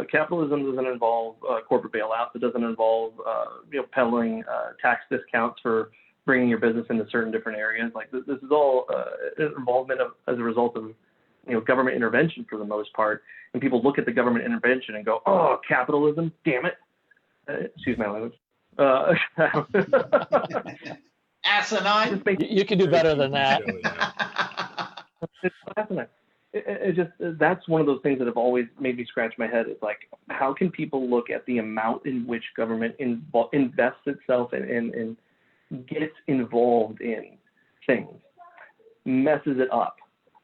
capitalism doesn't involve corporate bailouts. It doesn't involve peddling tax discounts for bringing your business into certain different areas. Like this is all involvement as a result of government intervention for the most part. And people look at the government intervention and go, "Oh, capitalism, damn it!" Excuse my language. Asinine. You can do better than that. It's fascinating. It just, that's one of those things that have always made me scratch my head. It's like, how can people look at the amount in which government invests itself and gets involved in things, messes it up,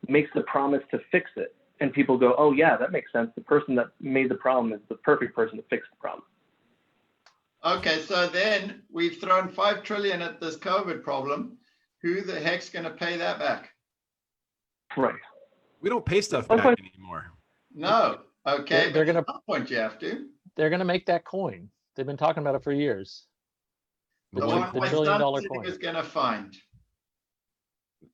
makes the promise to fix it, and people go, "Oh yeah, that makes sense. The person that made the problem is the perfect person to fix the problem." Okay, so then we've thrown 5 trillion at this COVID problem. Who the heck's going to pay that back? Right. We don't pay stuff back anymore. No. Okay, They're but gonna- at some point you have to. They're going to make that coin. They've been talking about it for years. The The $1 one my trillion son coin. is going to find.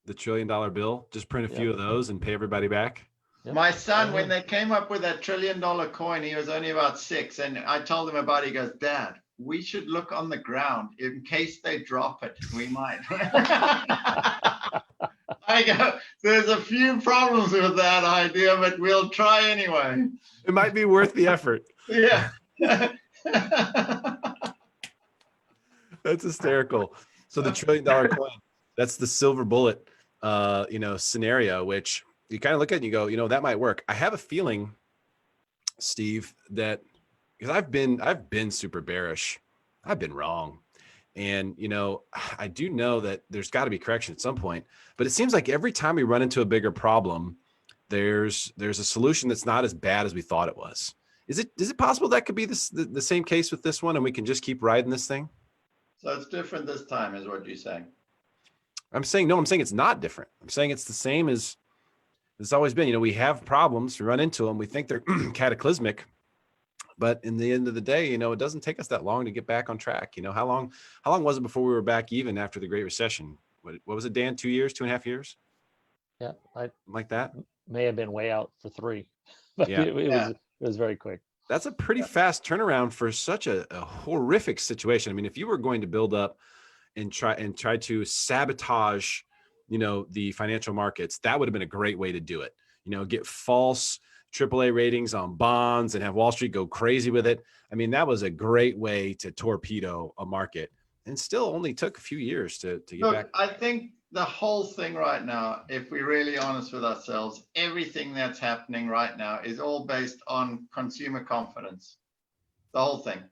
The $1 trillion bill, just print a Yeah. few of those and pay everybody back. Yep. My son, when they came up with that $1 trillion coin, he was only about 6. And I told him about it. He goes, "Dad, we should look on the ground in case they drop it. We might." I go, "There's a few problems with that idea, but we'll try anyway." It might be worth the effort. Yeah. That's hysterical. So the $1 trillion coin, that's the silver bullet, scenario, which you kind of look at and you go, that might work. I have a feeling, Steve, that because I've been super bearish, I've been wrong. And, I do know that there's got to be correction at some point, but it seems like every time we run into a bigger problem, there's a solution that's not as bad as we thought it was. Is it possible that could be the same case with this one, and we can just keep riding this thing? So it's different this time, is what you're saying. I'm saying it's not different. I'm saying it's the same as it's always been. We have problems, we run into them, we think they're cataclysmic, but in the end of the day, it doesn't take us that long to get back on track. How long was it before we were back even after the Great Recession? What was it, Dan? 2 years, 2.5 years? Yeah, I Like that? may have been way out for 3, but Yeah. it was very quick. That's a pretty fast turnaround for such a horrific situation. I mean, if you were going to build up and try to sabotage, the financial markets, that would have been a great way to do it. Get false AAA ratings on bonds and have Wall Street go crazy with it. I mean, that was a great way to torpedo a market, and still only took a few years to get back. I think the whole thing right now, if we're really honest with ourselves, everything that's happening right now is all based on consumer confidence. The whole thing.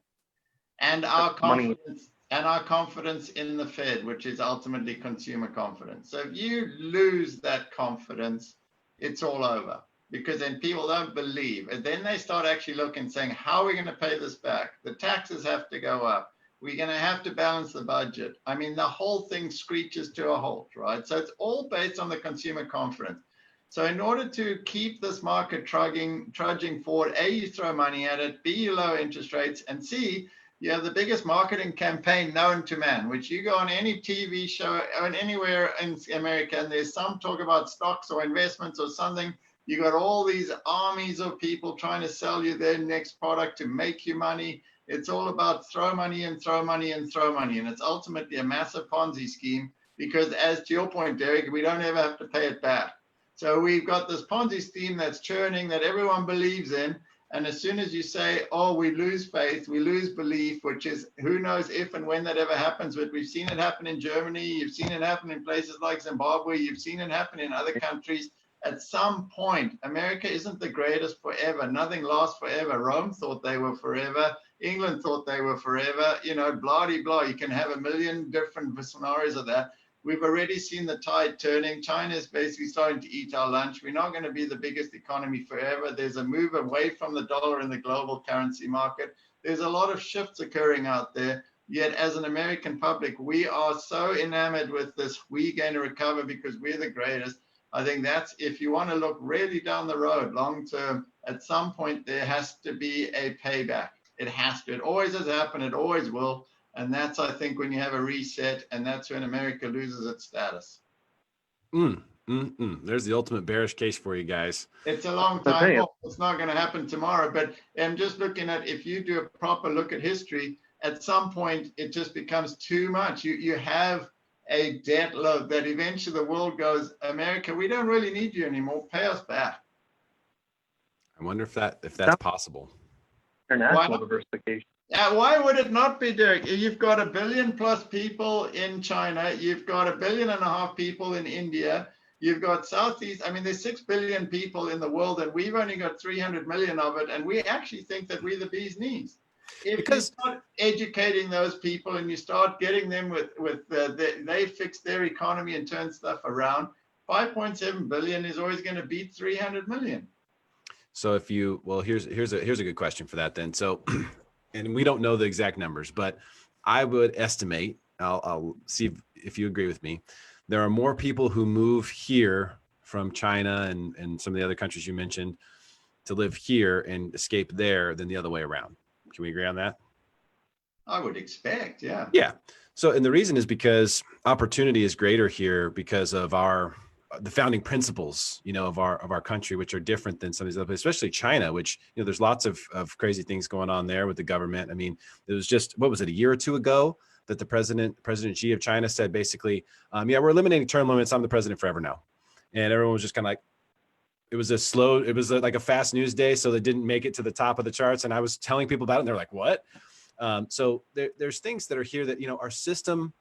And our confidence in the Fed, which is ultimately consumer confidence. So if you lose that confidence, it's all over, because then people don't believe. And then they start actually looking, saying, how are we going to pay this back? The taxes have to go up. We're going to have to balance the budget. I mean, the whole thing screeches to a halt, right? So it's all based on the consumer confidence. So in order to keep this market trudging forward, A, you throw money at it, B, you lower interest rates, and C, you have the biggest marketing campaign known to man, which you go on any TV show and anywhere in America, and there's some talk about stocks or investments or something. You got all these armies of people trying to sell you their next product to make you money. It's all about throw money and throw money and throw money. And it's ultimately a massive Ponzi scheme, because as to your point, Derek, we don't ever have to pay it back. So we've got this Ponzi scheme that's churning, that everyone believes in. And as soon as you say, oh, we lose faith, we lose belief, which is who knows if and when that ever happens, but we've seen it happen in Germany. You've seen it happen in places like Zimbabwe. You've seen it happen in other countries. at some point, America isn't the greatest forever. Nothing lasts forever. Rome thought they were forever. England thought they were forever. You know, blah, blah, blah. You can have a million different scenarios of that. We've already seen the tide turning. China is basically starting to eat our lunch. We're not going to be the biggest economy forever. There's a move away from the dollar in the global currency market. There's a lot of shifts occurring out there. Yet as an American public, we are so enamored with this, we're going to recover because we're the greatest. I think that's, if you want to look really down the road, long term, at some point there has to be a payback. It has to. It always has happened. It always will. And that's, I think, when you have a reset, and that's when America loses its status. There's the ultimate bearish case for you guys. It's a long time off. It's not going to happen tomorrow. But I'm just looking at, if you do a proper look at history, at some point it just becomes too much. You have a debt load that eventually the world goes, America, we don't really need you anymore. Pay us back. I wonder if that's possible. International diversification. Why would it not be, Derek? You've got 1 billion plus people in China. You've got 1.5 billion people in India. You've got Southeast. I mean, there's 6 billion people in the world, and we've only got 300 million of it. And we actually think that we're the bee's knees. If you start educating those people and you start getting them they fix their economy and turn stuff around, 5.7 billion is always going to beat 300 million. So if you, well, here's a good question for that then. So, and we don't know the exact numbers, but I would estimate, I'll see if you agree with me, there are more people who move here from China and some of the other countries you mentioned to live here and escape there than the other way around. Can we agree on that? I would expect, yeah. Yeah. So, and the reason is because opportunity is greater here because of the founding principles, of our country, which are different than some of these other places, especially China, which, there's lots of crazy things going on there with the government. I mean, it was just, what was it, a year or two ago that the President Xi of China said basically, we're eliminating term limits. I'm the president forever now. And everyone was just kind of like, it was like a fast news day. So they didn't make it to the top of the charts. And I was telling people about it and they're like, what? So there's things that are here that, our system,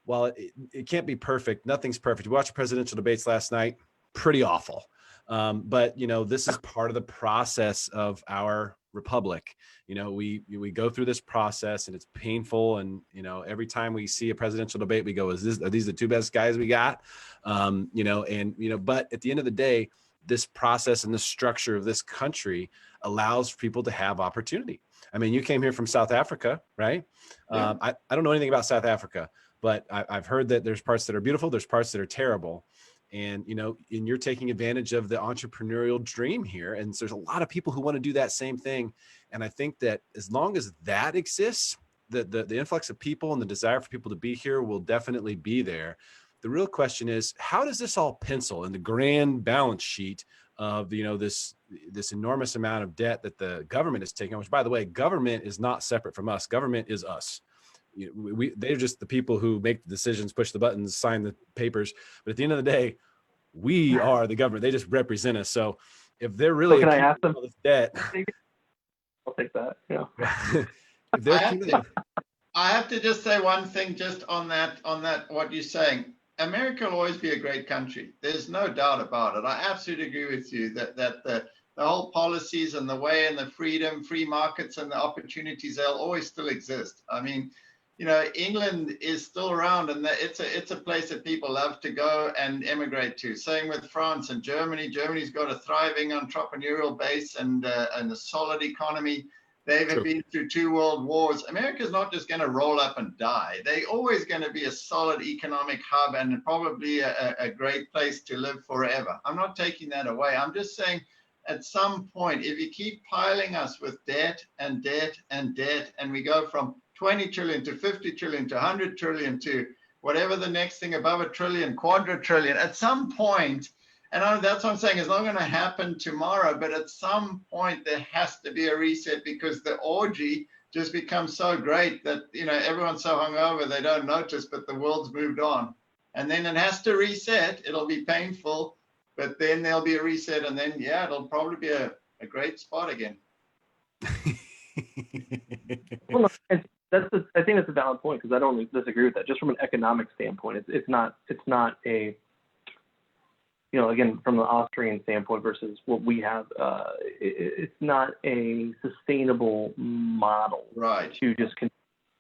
while it can't be perfect, nothing's perfect. We watched presidential debates last night, pretty awful. But this is part of the process of our republic. We go through this process and it's painful. And, every time we see a presidential debate, we go, are these the two best guys we got? But at the end of the day, this process and the structure of this country allows people to have opportunity. I mean, you came here from South Africa, right? Yeah. I don't know anything about South Africa, but I've heard that there's parts that are beautiful. There's parts that are terrible. And, and you're taking advantage of the entrepreneurial dream here. And there's a lot of people who want to do that same thing. And I think that as long as that exists, the influx of people and the desire for people to be here will definitely be there. The real question is, how does this all pencil in the grand balance sheet of, this enormous amount of debt that the government is taking, which, by the way, government is not separate from us. Government is us. They're just the people who make the decisions, push the buttons, sign the papers. But at the end of the day, we are the government. They just represent us. So if they're really, can I ask them? All this debt, I'll take that. Yeah. I have to just say one thing just on that, what you're saying. America will always be a great country. There's no doubt about it. I absolutely agree with you that the whole policies and the way and the freedom, free markets and the opportunities, they'll always still exist. I mean, England is still around, and it's a place that people love to go and emigrate to. Same with France and Germany. Germany's got a thriving entrepreneurial base and a solid economy. They've been through 2 world wars. America's not just going to roll up and die. They're always going to be a solid economic hub and probably a great place to live forever. I'm not taking that away. I'm just saying at some point, if you keep piling us with debt and debt and debt, and we go from 20 trillion to 50 trillion to 100 trillion to whatever the next thing above a trillion, quadrillion, at some point, and that's what I'm saying, it's not going to happen tomorrow, but at some point there has to be a reset because the orgy just becomes so great that, everyone's so hungover they don't notice, but the world's moved on. And then it has to reset. It'll be painful, but then there'll be a reset, and then, it'll probably be a great spot again. Well, I think that's a valid point because I don't disagree with that. Just from an economic standpoint, it's not a again, from the Austrian standpoint versus what we have, it's not a sustainable model Right. to just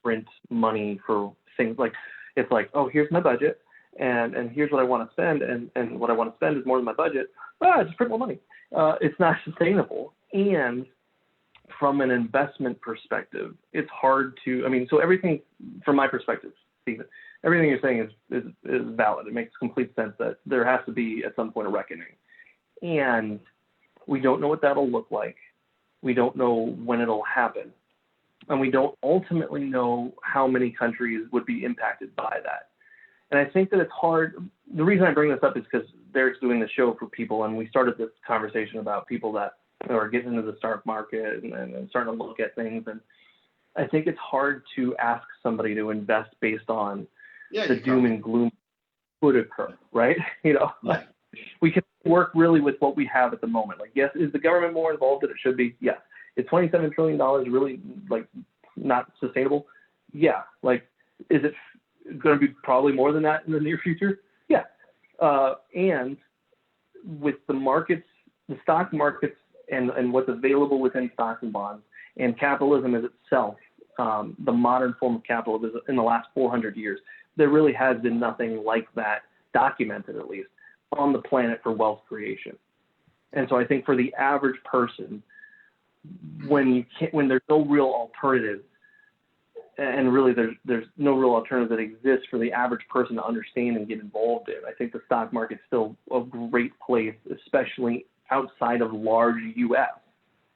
print money for things like, it's like, oh, here's my budget, and here's what I want to spend, and what I want to spend is more than my budget. Just print more money. It's not sustainable. And from an investment perspective, it's hard to, so everything from my perspective, Stephen, everything you're saying is valid. It makes complete sense that there has to be at some point a reckoning. And we don't know what that'll look like. We don't know when it'll happen. And we don't ultimately know how many countries would be impacted by that. And I think that it's hard. The reason I bring this up is because Derek's doing the show for people, and we started this conversation about people that are getting into the stock market and starting to look at things. And I think it's hard to ask somebody to invest based on the doom and gloom could occur, right? We can work really with what we have at the moment. Like, yes, is the government more involved than it should be? Yes. Is $27 trillion really not sustainable? Yeah. Is it going to be probably more than that in the near future? Yeah. And with the markets, the stock markets, and what's available within stocks and bonds, and capitalism as itself, the modern form of capitalism in the last 400 years, there really has been nothing like that documented, at least, on the planet for wealth creation. And so I think for the average person, when there's no real alternative, and really there's no real alternative that exists for the average person to understand and get involved in, I think the stock market's still a great place, especially outside of large U.S.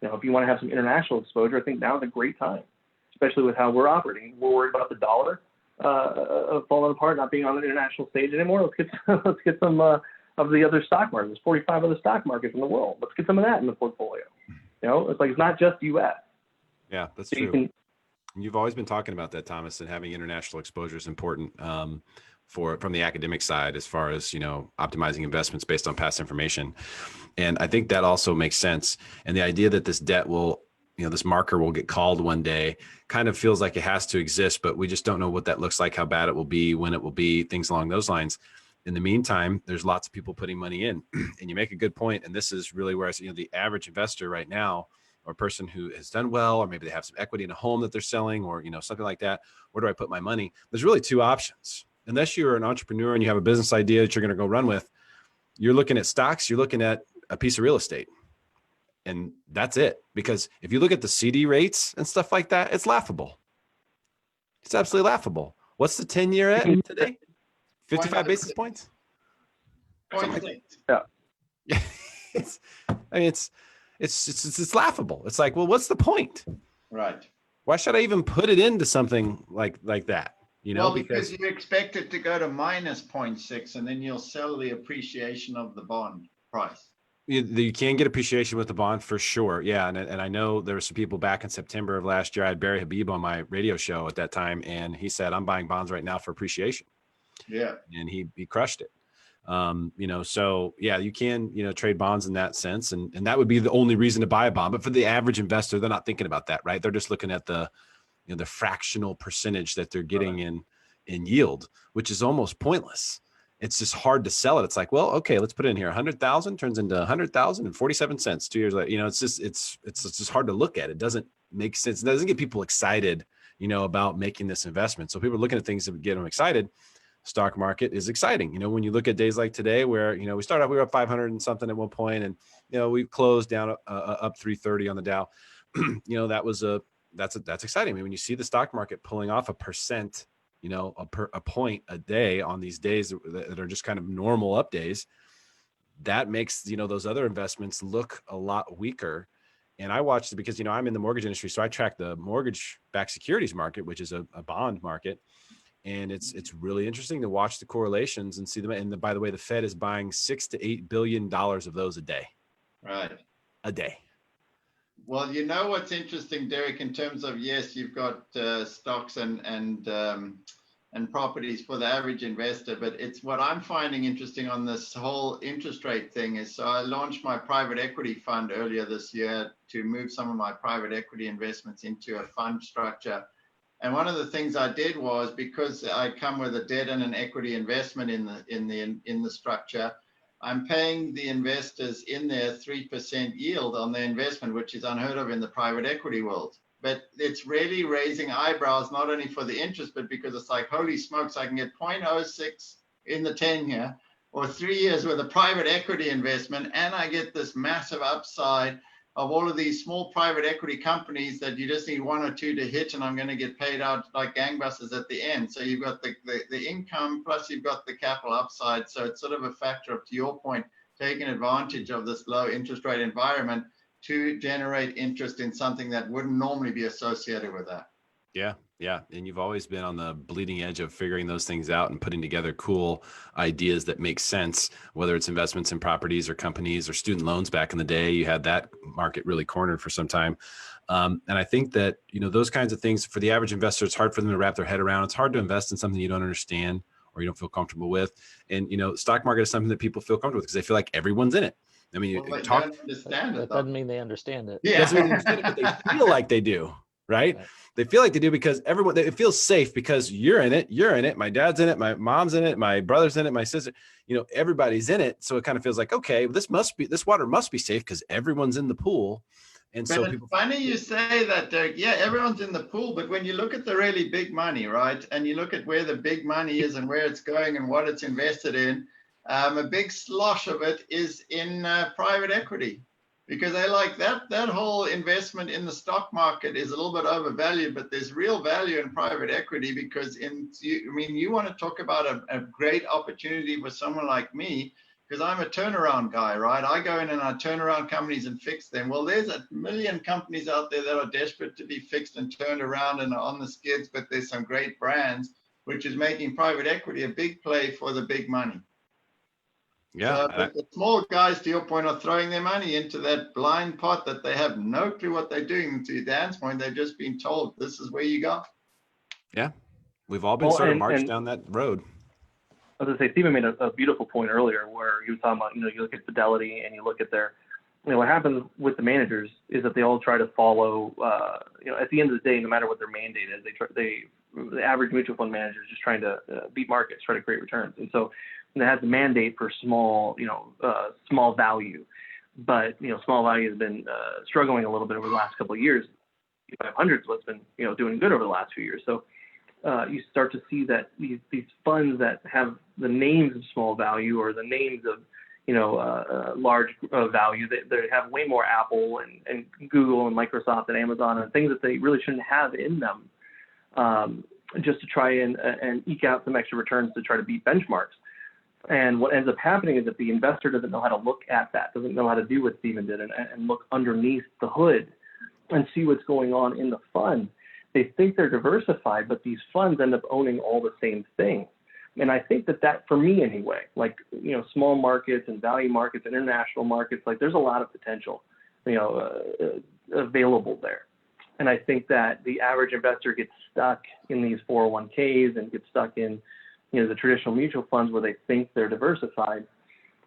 If you want to have some international exposure, I think now is a great time, especially with how we're operating. We're worried about the dollar falling apart, not being on the international stage anymore. Let's get some of the other stock markets. There's 45 other stock markets in the world. Let's get some of that in the portfolio. It's not just U.S. Yeah, that's true. You've always been talking about that, Thomas, and having international exposure is important from the academic side, as far as, optimizing investments based on past information. And I think that also makes sense. And the idea that this debt will, this marker will get called one day kind of feels like it has to exist, but we just don't know what that looks like, how bad it will be, when it will be, things along those lines. In the meantime, there's lots of people putting money in, and you make a good point. And this is really where I see, the average investor right now, or a person who has done well, or maybe they have some equity in a home that they're selling, or, something like that. Where do I put my money? There's really two options. Unless you're an entrepreneur and you have a business idea that you're going to go run with, you're looking at stocks, you're looking at a piece of real estate. And that's it. Because if you look at the CD rates and stuff like that, it's laughable. It's absolutely laughable. What's the 10-year at today? 55 basis points? Yeah. It's laughable. It's like, well, what's the point? Right. Why should I even put it into something like that? Because you expect it to go to minus 0.6, and then you'll sell the appreciation of the bond price. You can get appreciation with the bond for sure. Yeah. And I know there were some people back in September of last year. I had Barry Habib on my radio show at that time, and he said, I'm buying bonds right now for appreciation. Yeah. And he crushed it. So yeah, you can, trade bonds in that sense. And that would be the only reason to buy a bond. But for the average investor, they're not thinking about that, right? They're just looking at the fractional percentage that they're getting in yield, which is almost pointless. It's just hard to sell it. It's like, well, okay, let's put it in here. 100,000 turns into 100,000 and 47 cents 2 years later. It's just hard to look at. It doesn't make sense. It doesn't get people excited, about making this investment. So people are looking at things that get them excited. Stock market is exciting. When you look at days like today, where, we started off, we were up 500 and something at one point, and, we closed down up 330 on the Dow. That's exciting. I mean, when you see the stock market pulling off 1%, a point a day on these days that are just kind of normal up days, that makes, those other investments look a lot weaker. And I watched it because, I'm in the mortgage industry. So I track the mortgage-backed securities market, which is a bond market. And it's really interesting to watch the correlations and see them. And by the way, the Fed is buying $6 to $8 billion of those a day. Right. A day. Well, what's interesting, Derek, in terms of, yes, you've got stocks and properties for the average investor, but it's what I'm finding interesting on this whole interest rate thing is, so I launched my private equity fund earlier this year to move some of my private equity investments into a fund structure. And one of the things I did was, because I come with a debt and an equity investment in the structure, I'm paying the investors in there 3% yield on their investment, which is unheard of in the private equity world. But it's really raising eyebrows, not only for the interest, but because it's like, holy smokes, I can get 0.06 in the 10 year or 3 years with a private equity investment, and I get this massive upside of all of these small private equity companies that you just need one or two to hit, and I'm going to get paid out like gangbusters at the end. So you've got the income, plus you've got the capital upside. So it's sort of a factor of, to your point, taking advantage of this low interest rate environment to generate interest in something that wouldn't normally be associated with that. Yeah. Yeah. And you've always been on the bleeding edge of figuring those things out and putting together cool ideas that make sense, whether it's investments in properties or companies or student loans. Back in the day, you had that market really cornered for some time. And I think that, those kinds of things for the average investor, it's hard for them to wrap their head around. It's hard to invest in something you don't understand or you don't feel comfortable with. And, stock market is something that people feel comfortable with because they feel like everyone's in it. I mean, Well, they don't understand that it. doesn't mean they understand it. Yeah. Doesn't mean they understand it, but they feel like they do, right? They feel like they do because it feels safe because you're in it. My dad's in it. My mom's in it. My brother's in it. My sister, everybody's in it. So it kind of feels like, okay, this water must be safe because everyone's in the pool. And so it's funny you say that, Derek. Yeah, everyone's in the pool, but when you look at the really big money, right, and you look at where the big money is and where it's going and what it's invested in, a big slosh of it is in private equity. Because they like that whole investment in the stock market is a little bit overvalued, but there's real value in private equity because you want to talk about a great opportunity for someone like me, because I'm a turnaround guy, right? I go in and I turn around companies and fix them. Well, there's a million companies out there that are desperate to be fixed and turned around and are on the skids, but there's some great brands, which is making private equity a big play for the big money. Yeah. So the small guys, to your point, are throwing their money into that blind pot that they have no clue what they're doing. And to Dan's point, they've just been told this is where you go. Yeah. We've all been sort of marched down that road. I was going to say, Stephen made a beautiful point earlier where he was talking about, you look at Fidelity and you look at their, what happens with the managers is that they all try to follow, at the end of the day, no matter what their mandate is, the average mutual fund manager is just trying to beat markets, try to create returns. And so it has the mandate for small value, but small value has been struggling a little bit over the last couple of years. 500 is what's been doing good over the last few years. So you start to see that these funds that have the names of small value or the names of large value, they have way more Apple and Google and Microsoft and Amazon and things that they really shouldn't have in them, just to try and eke out some extra returns to try to beat benchmarks. And what ends up happening is that the investor doesn't know how to look at that, doesn't know how to do what Stephen did and look underneath the hood and see what's going on in the fund. They think they're diversified, but these funds end up owning all the same things. And I think that for me anyway, like, small markets and value markets, international markets, like there's a lot of potential, available there. And I think that the average investor gets stuck in these 401ks and gets stuck in, the traditional mutual funds where they think they're diversified.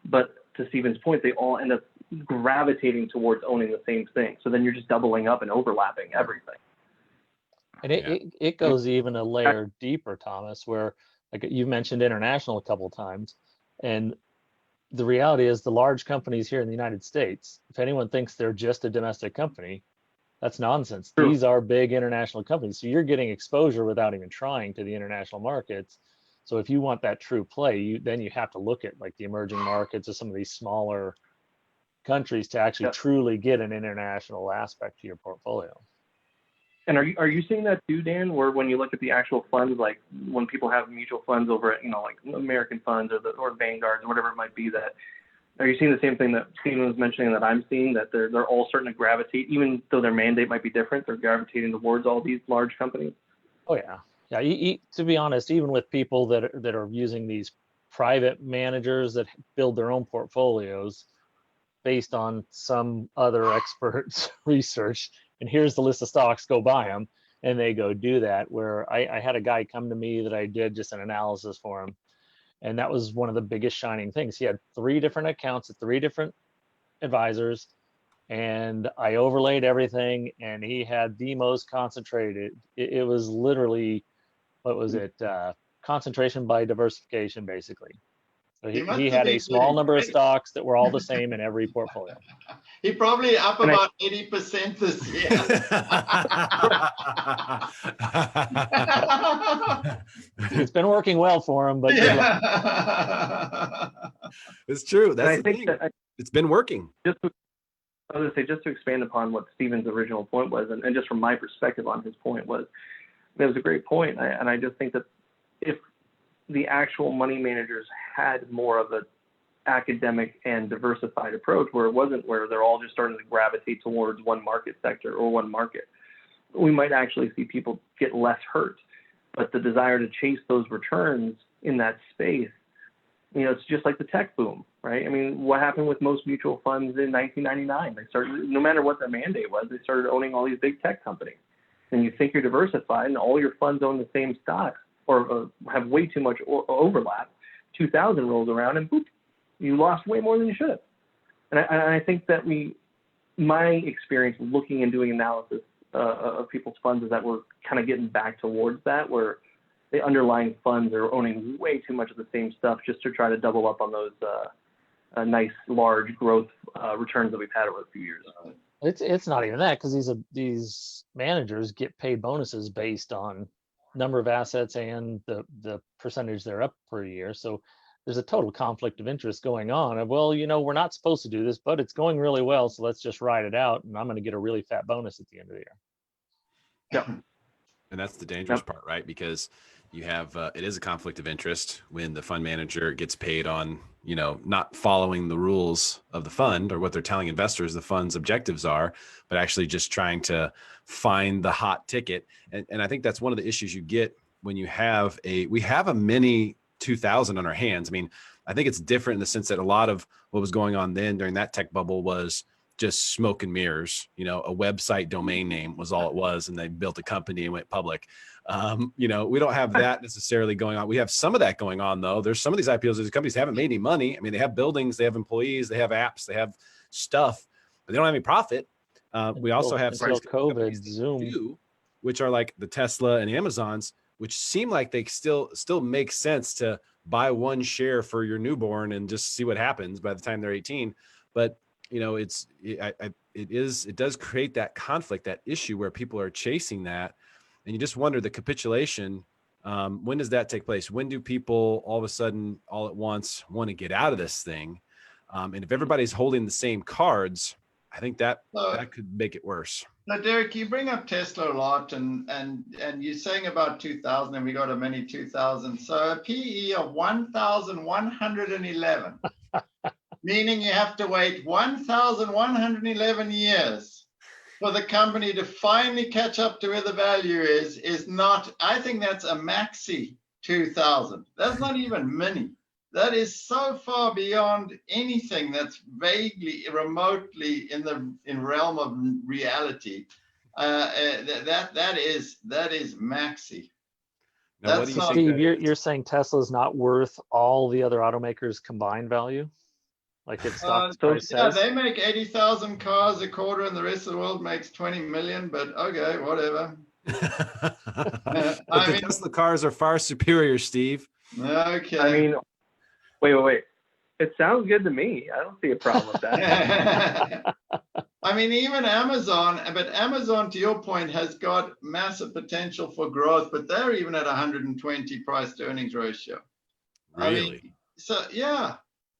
But to Stephen's point, they all end up gravitating towards owning the same thing. So then you're just doubling up and overlapping everything. And it goes even a layer deeper, Thomas, where like you mentioned international a couple of times. And the reality is the large companies here in the United States, if anyone thinks they're just a domestic company, that's nonsense. True. These are big international companies. So you're getting exposure without even trying to the international markets. So if you want that true play, then you have to look at like the emerging markets of some of these smaller countries to actually truly get an international aspect to your portfolio. And are you seeing that too, Dan, where when you look at the actual funds, like when people have mutual funds over at, like American funds or Vanguard or whatever it might be, that are you seeing the same thing that Stephen was mentioning that I'm seeing, that they're all starting to gravitate, even though their mandate might be different, they're gravitating towards all these large companies? Oh yeah. Yeah, to be honest, even with people that are using these private managers that build their own portfolios based on some other expert's research, and here's the list of stocks, go buy them, and they go do that. Where I had a guy come to me that I did just an analysis for him, and that was one of the biggest shining things. He had 3 different accounts at 3 different advisors, and I overlaid everything, and he had the most concentrated. It was literally, what was it? Concentration by diversification, basically. So He must he have had a been small getting number of great. stocks that were all the same in every portfolio. He probably up And about 80% this year. It's been working well for him, but good luck. Yeah. It's true. and That's I the think thing. that It's been working. just to, I was going to say, just to expand upon what Stephen's original point was, and just from my perspective on his point was, that was a great point. And I just think that if the actual money managers had more of a academic and diversified approach, where it wasn't where they're all just starting to gravitate towards one market sector or one market, we might actually see people get less hurt. But the desire to chase those returns in that space, it's just like the tech boom, right? I mean, what happened with most mutual funds in 1999? They started, no matter what their mandate was, they started owning all these big tech companies. And you think you're diversified and all your funds own the same stocks or have way too much overlap. 2000 rolls around and boop, you lost way more than you should have. And I think that my experience looking and doing analysis of people's funds is that we're kind of getting back towards that, where the underlying funds are owning way too much of the same stuff just to try to double up on those nice large growth returns that we've had over a few years. It's not even that, because these managers get paid bonuses based on number of assets and the percentage they're up per year. So there's a total conflict of interest going on of, well, we're not supposed to do this, but it's going really well, so let's just ride it out, and I'm going to get a really fat bonus at the end of the year. Yep. And that's the dangerous part, right? Because you have it is a conflict of interest when the fund manager gets paid on not following the rules of the fund or what they're telling investors the fund's objectives are, but actually just trying to find the hot ticket. And I think that's one of the issues you get when we have a mini 2000 on our hands. I mean, I think it's different in the sense that a lot of what was going on then during that tech bubble was just smoke and mirrors. A website domain name was all it was, and they built a company and went public. We don't have that necessarily going on. We have some of that going on, though. There's some of these IPOs, these companies haven't made any money. I mean, they have buildings, they have employees, they have apps, they have stuff, but they don't have any profit. We also have some COVID, Zoom, which are like the Tesla and the Amazons, which seem like they still make sense to buy one share for your newborn and just see what happens by the time they're 18. But it does create that conflict, that issue where people are chasing that, and you just wonder the capitulation. When does that take place? When do people all of a sudden, all at once, want to get out of this thing? And if everybody's holding the same cards, I think that could make it worse. Now, Derek, you bring up Tesla a lot, and you're saying about 2000, and we got a mini 2000. So a PE of 1,111, meaning you have to wait 1,111 years for the company to finally catch up to where the value is not. I think that's a maxi 2000. That's not even mini. That is so far beyond anything that's vaguely, remotely in realm of reality. That is maxi. Now, what do you think, Steve, you're saying Tesla's not worth all the other automakers combined value, like its stock price says? They make 80,000 cars a quarter, and the rest of the world makes 20 million. But okay, whatever. But the Tesla cars are far superior, Steve. Okay. I mean, wait. It sounds good to me. I don't see a problem with that. I mean, even Amazon, but Amazon, to your point, has got massive potential for growth, but they're even at 120 price to earnings ratio. Really? I mean, so yeah.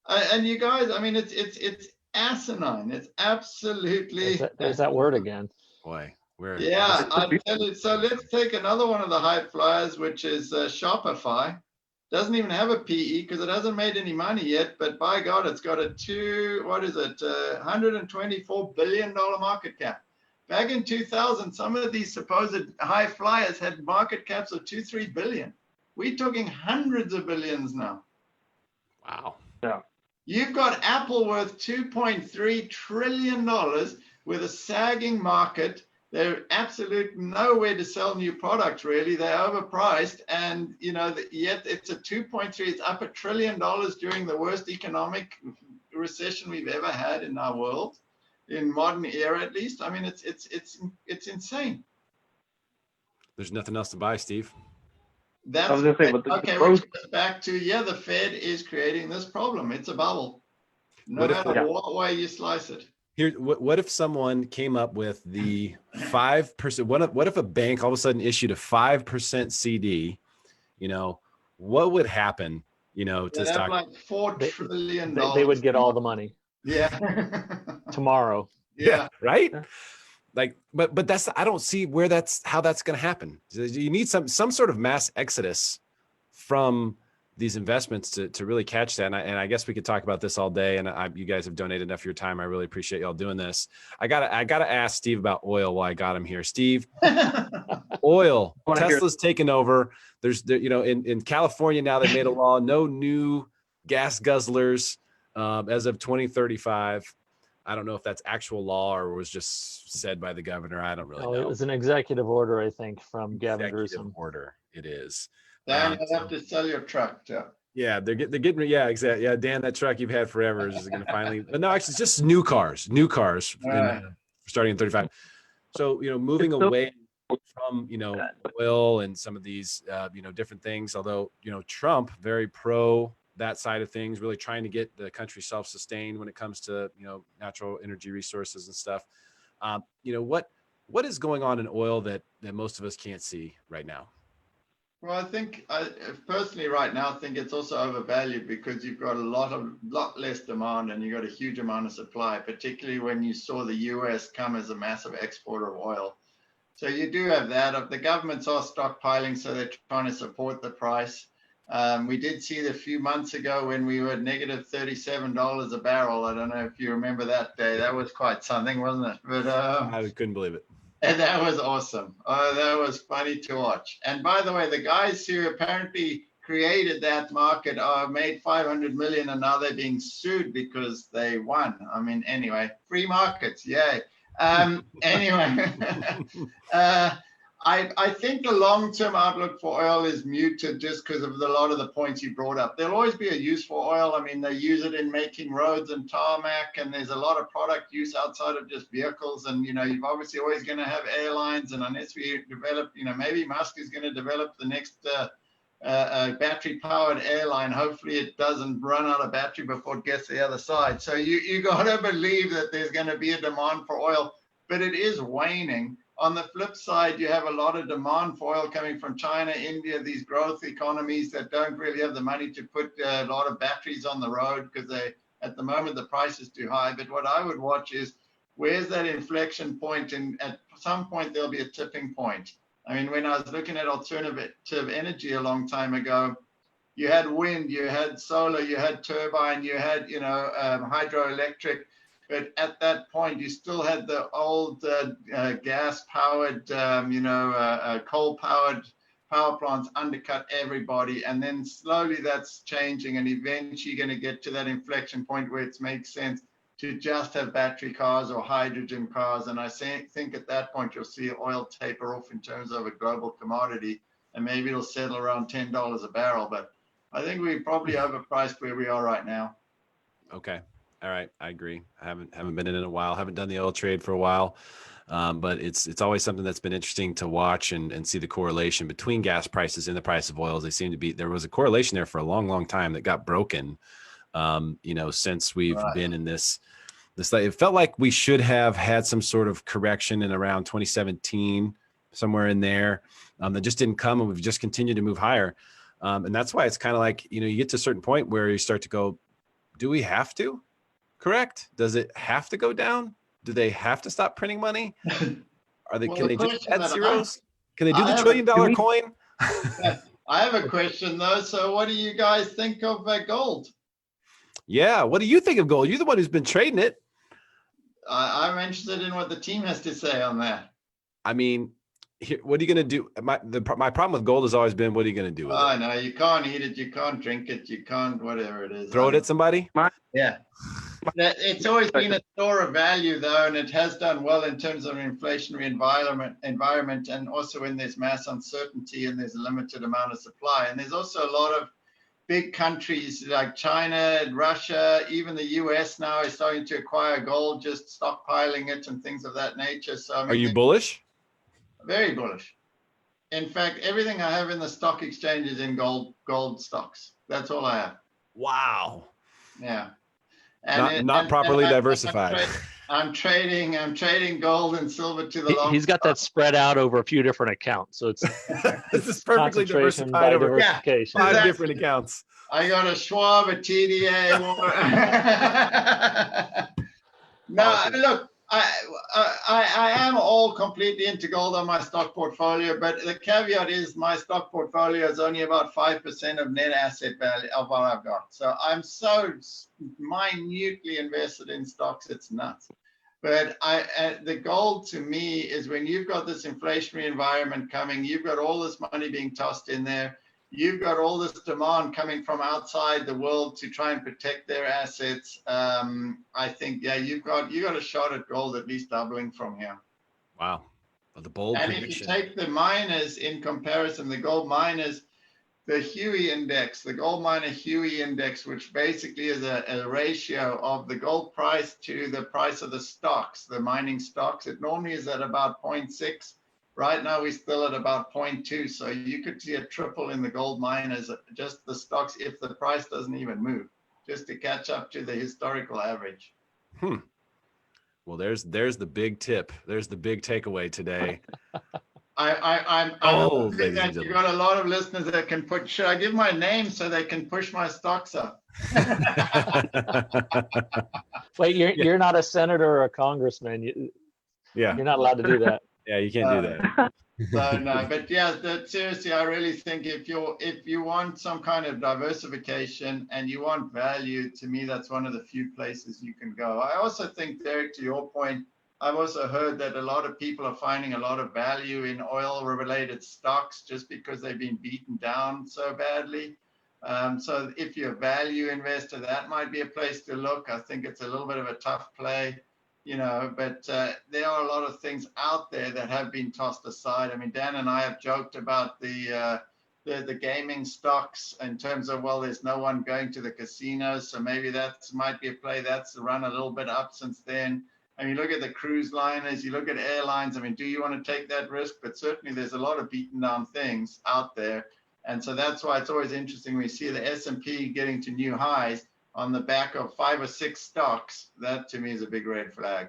And you guys, I mean, it's asinine. It's absolutely. There's that word again. Boy, yeah, I'll tell you. So let's take another one of the high flyers, which is Shopify. Doesn't even have a PE because it hasn't made any money yet. But by God, it's got a $124 billion market cap. Back in 2000, some of these supposed high flyers had market caps of $2-3 billion. We're talking hundreds of billions now. Wow. Yeah. You've got Apple worth $2.3 trillion with a sagging market. They're absolute nowhere to sell new products, really. They're overpriced. And, yet it's a 2.3, it's up $1 trillion during the worst economic recession we've ever had in our world, in modern era, at least. I mean, it's insane. There's nothing else to buy, Steve. That's I was going to say, great. but the Okay, growth, which goes back to, yeah, the Fed is creating this problem. It's a bubble, no What if matter the, what way you slice it. here? What if someone came up with the 5%? What if a bank all of a sudden issued a 5% CD? You know, what would happen? You know, to They'd have stock. like $4 They, trillion. they would get all the money Yeah. tomorrow. Yeah, Yeah. right. Yeah. Like, but that's, I don't see where how that's going to happen. You need some sort of mass exodus from these investments to really catch that. And I guess we could talk about this all day. And you guys have donated enough of your time. I really appreciate y'all doing this. I gotta ask Steve about oil while I got him here. Steve, oil, Tesla's taken over. In California now they've made a law, no new gas guzzlers as of 2035. I don't know if that's actual law or was just said by the governor. I don't really know. It was an executive order, I think, from Gavin Newsom. Order. It is. Dan, you'll have to sell your truck, Joe. Yeah, they're getting. Yeah, exactly. Yeah, Dan, that truck you've had forever is going to finally. But no, actually, it's just new cars, starting in 35. So moving away from oil and some of these different things. Although Trump very pro that side of things, really trying to get the country self-sustained when it comes to natural energy resources and stuff. What is going on in oil that most of us can't see right now? Well, I think personally right now, I think it's also overvalued because you've got a lot less demand and you've got a huge amount of supply, particularly when you saw the US come as a massive exporter of oil. So you do have that. The governments are stockpiling, so they're trying to support the price. We did see it a few months ago when we were at negative $37 a barrel. I don't know if you remember that day. That was quite something, wasn't it? But I couldn't believe it. And that was awesome. Oh, that was funny to watch. And by the way, the guys who apparently created that market made 500 million, and now they're being sued because they won. I mean, anyway, free markets, yay. Anyway, I think the long-term outlook for oil is muted just because of a lot of the points you brought up. There'll always be a use for oil. I mean, they use it in making roads and tarmac, and there's a lot of product use outside of just vehicles. And, you're obviously always going to have airlines. And unless we develop, maybe Musk is going to develop the next battery-powered airline. Hopefully it doesn't run out of battery before it gets to the other side. So you got to believe that there's going to be a demand for oil, but it is waning. On the flip side, you have a lot of demand for oil coming from China, India, these growth economies that don't really have the money to put a lot of batteries on the road because at the moment, the price is too high. But what I would watch is where's that inflection point? And at some point, there'll be a tipping point. I mean, when I was looking at alternative energy a long time ago, you had wind, you had solar, you had turbine, you had, hydroelectric. But at that point, you still had the old gas-powered, coal-powered power plants undercut everybody. And then slowly that's changing. And eventually you're going to get to that inflection point where it makes sense to just have battery cars or hydrogen cars. And I think at that point, you'll see oil taper off in terms of a global commodity. And maybe it'll settle around $10 a barrel. But I think we're probably overpriced where we are right now. Okay. All right, I agree. I haven't been in it a while. Haven't done the oil trade for a while, but it's always something that's been interesting to watch and see the correlation between gas prices and the price of oils. They seem to be, there was a correlation there for a long, long time that got broken. Since we've been in this, it felt like we should have had some sort of correction in around 2017, somewhere in there, that just didn't come, and we've just continued to move higher. And that's why it's kind of like you get to a certain point where you start to go, do we have to? Correct? Does it have to go down? Do they have to stop printing money? Are they? Can they just add zeros? Can they do the $1 trillion coin? I have a question though. So, what do you guys think of gold? Yeah, what do you think of gold? You're the one who's been trading it. I'm interested in what the team has to say on that. I mean, what are you going to do? My problem with gold has always been, what are you going to do with it? No, you can't eat it, you can't drink it, you can't whatever it is. Throw it at somebody? Yeah. It's always been a store of value, though, and it has done well in terms of an inflationary environment, and also when there's mass uncertainty and there's a limited amount of supply. And there's also a lot of big countries like China, Russia, even the US now is starting to acquire gold, just stockpiling it and things of that nature. So, I mean, are you bullish? Very bullish. In fact, everything I have in the stock exchange is in gold stocks. That's all I have. Wow. Yeah. And not properly diversified. I'm trading gold and silver to the long. He's got that spread out over a few different accounts, so it's This is perfectly concentration diversified by over diversification. five Exactly. different accounts. I got a Schwab, a TDA. No, Awesome. look, I am all completely into gold on my stock portfolio, but the caveat is my stock portfolio is only about 5% of net asset value of what I've got. So I'm so minutely invested in stocks, it's nuts. But the gold to me is when you've got this inflationary environment coming, you've got all this money being tossed in there. You've got all this demand coming from outside the world to try and protect their assets. I think, yeah, you got a shot at gold at least doubling from here. Wow. Well, the bold And prediction. if you take the miners in comparison, the gold miners, the Huey index, the gold miner Huey index, which basically is a ratio of the gold price to the price of the stocks, the mining stocks, it normally is at about 0.6. Right now, we're still at about 0.2. So you could see a triple in the gold miners, just the stocks, if the price doesn't even move, just to catch up to the historical average. Well, there's the big tip. There's the big takeaway today. I'm ladies and that you got a lot of listeners that can put, should I give my name so they can push my stocks up? Wait, you're not a senator or a congressman. Yeah. You're not allowed to do that. Yeah, you can't do that. So no, but yeah, seriously, I really think if you want some kind of diversification and you want value, to me, that's one of the few places you can go. I also think, Derek, to your point, I've also heard that a lot of people are finding a lot of value in oil-related stocks just because they've been beaten down so badly. So if you're a value investor, that might be a place to look. I think it's a little bit of a tough play. But there are a lot of things out there that have been tossed aside. I mean, Dan and I have joked about the gaming stocks in terms of, well, there's no one going to the casinos, so maybe that might be a play that's run a little bit up since then. I mean, look at the cruise liners, you look at airlines. I mean, do you want to take that risk? But certainly there's a lot of beaten down things out there. And so that's why it's always interesting when you see the S&P getting to new highs on the back of 5 or 6 stocks. That to me is a big red flag.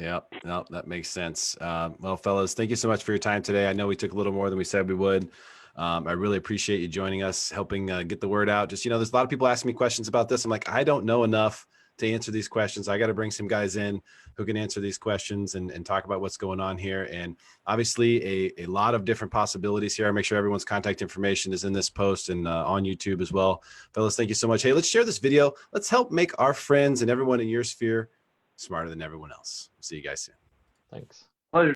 Yeah, no, that makes sense. Well, fellas, thank you so much for your time today. I know we took a little more than we said we would. I really appreciate you joining us, helping get the word out. Just, there's a lot of people asking me questions about this. I'm like, I don't know enough to answer these questions. I got to bring some guys in who can answer these questions and talk about what's going on here. And obviously a lot of different possibilities here. I'll make sure everyone's contact information is in this post and on YouTube as well. Fellas, thank you so much. Hey, let's share this video. Let's help make our friends and everyone in your sphere smarter than everyone else. See you guys soon. Thanks.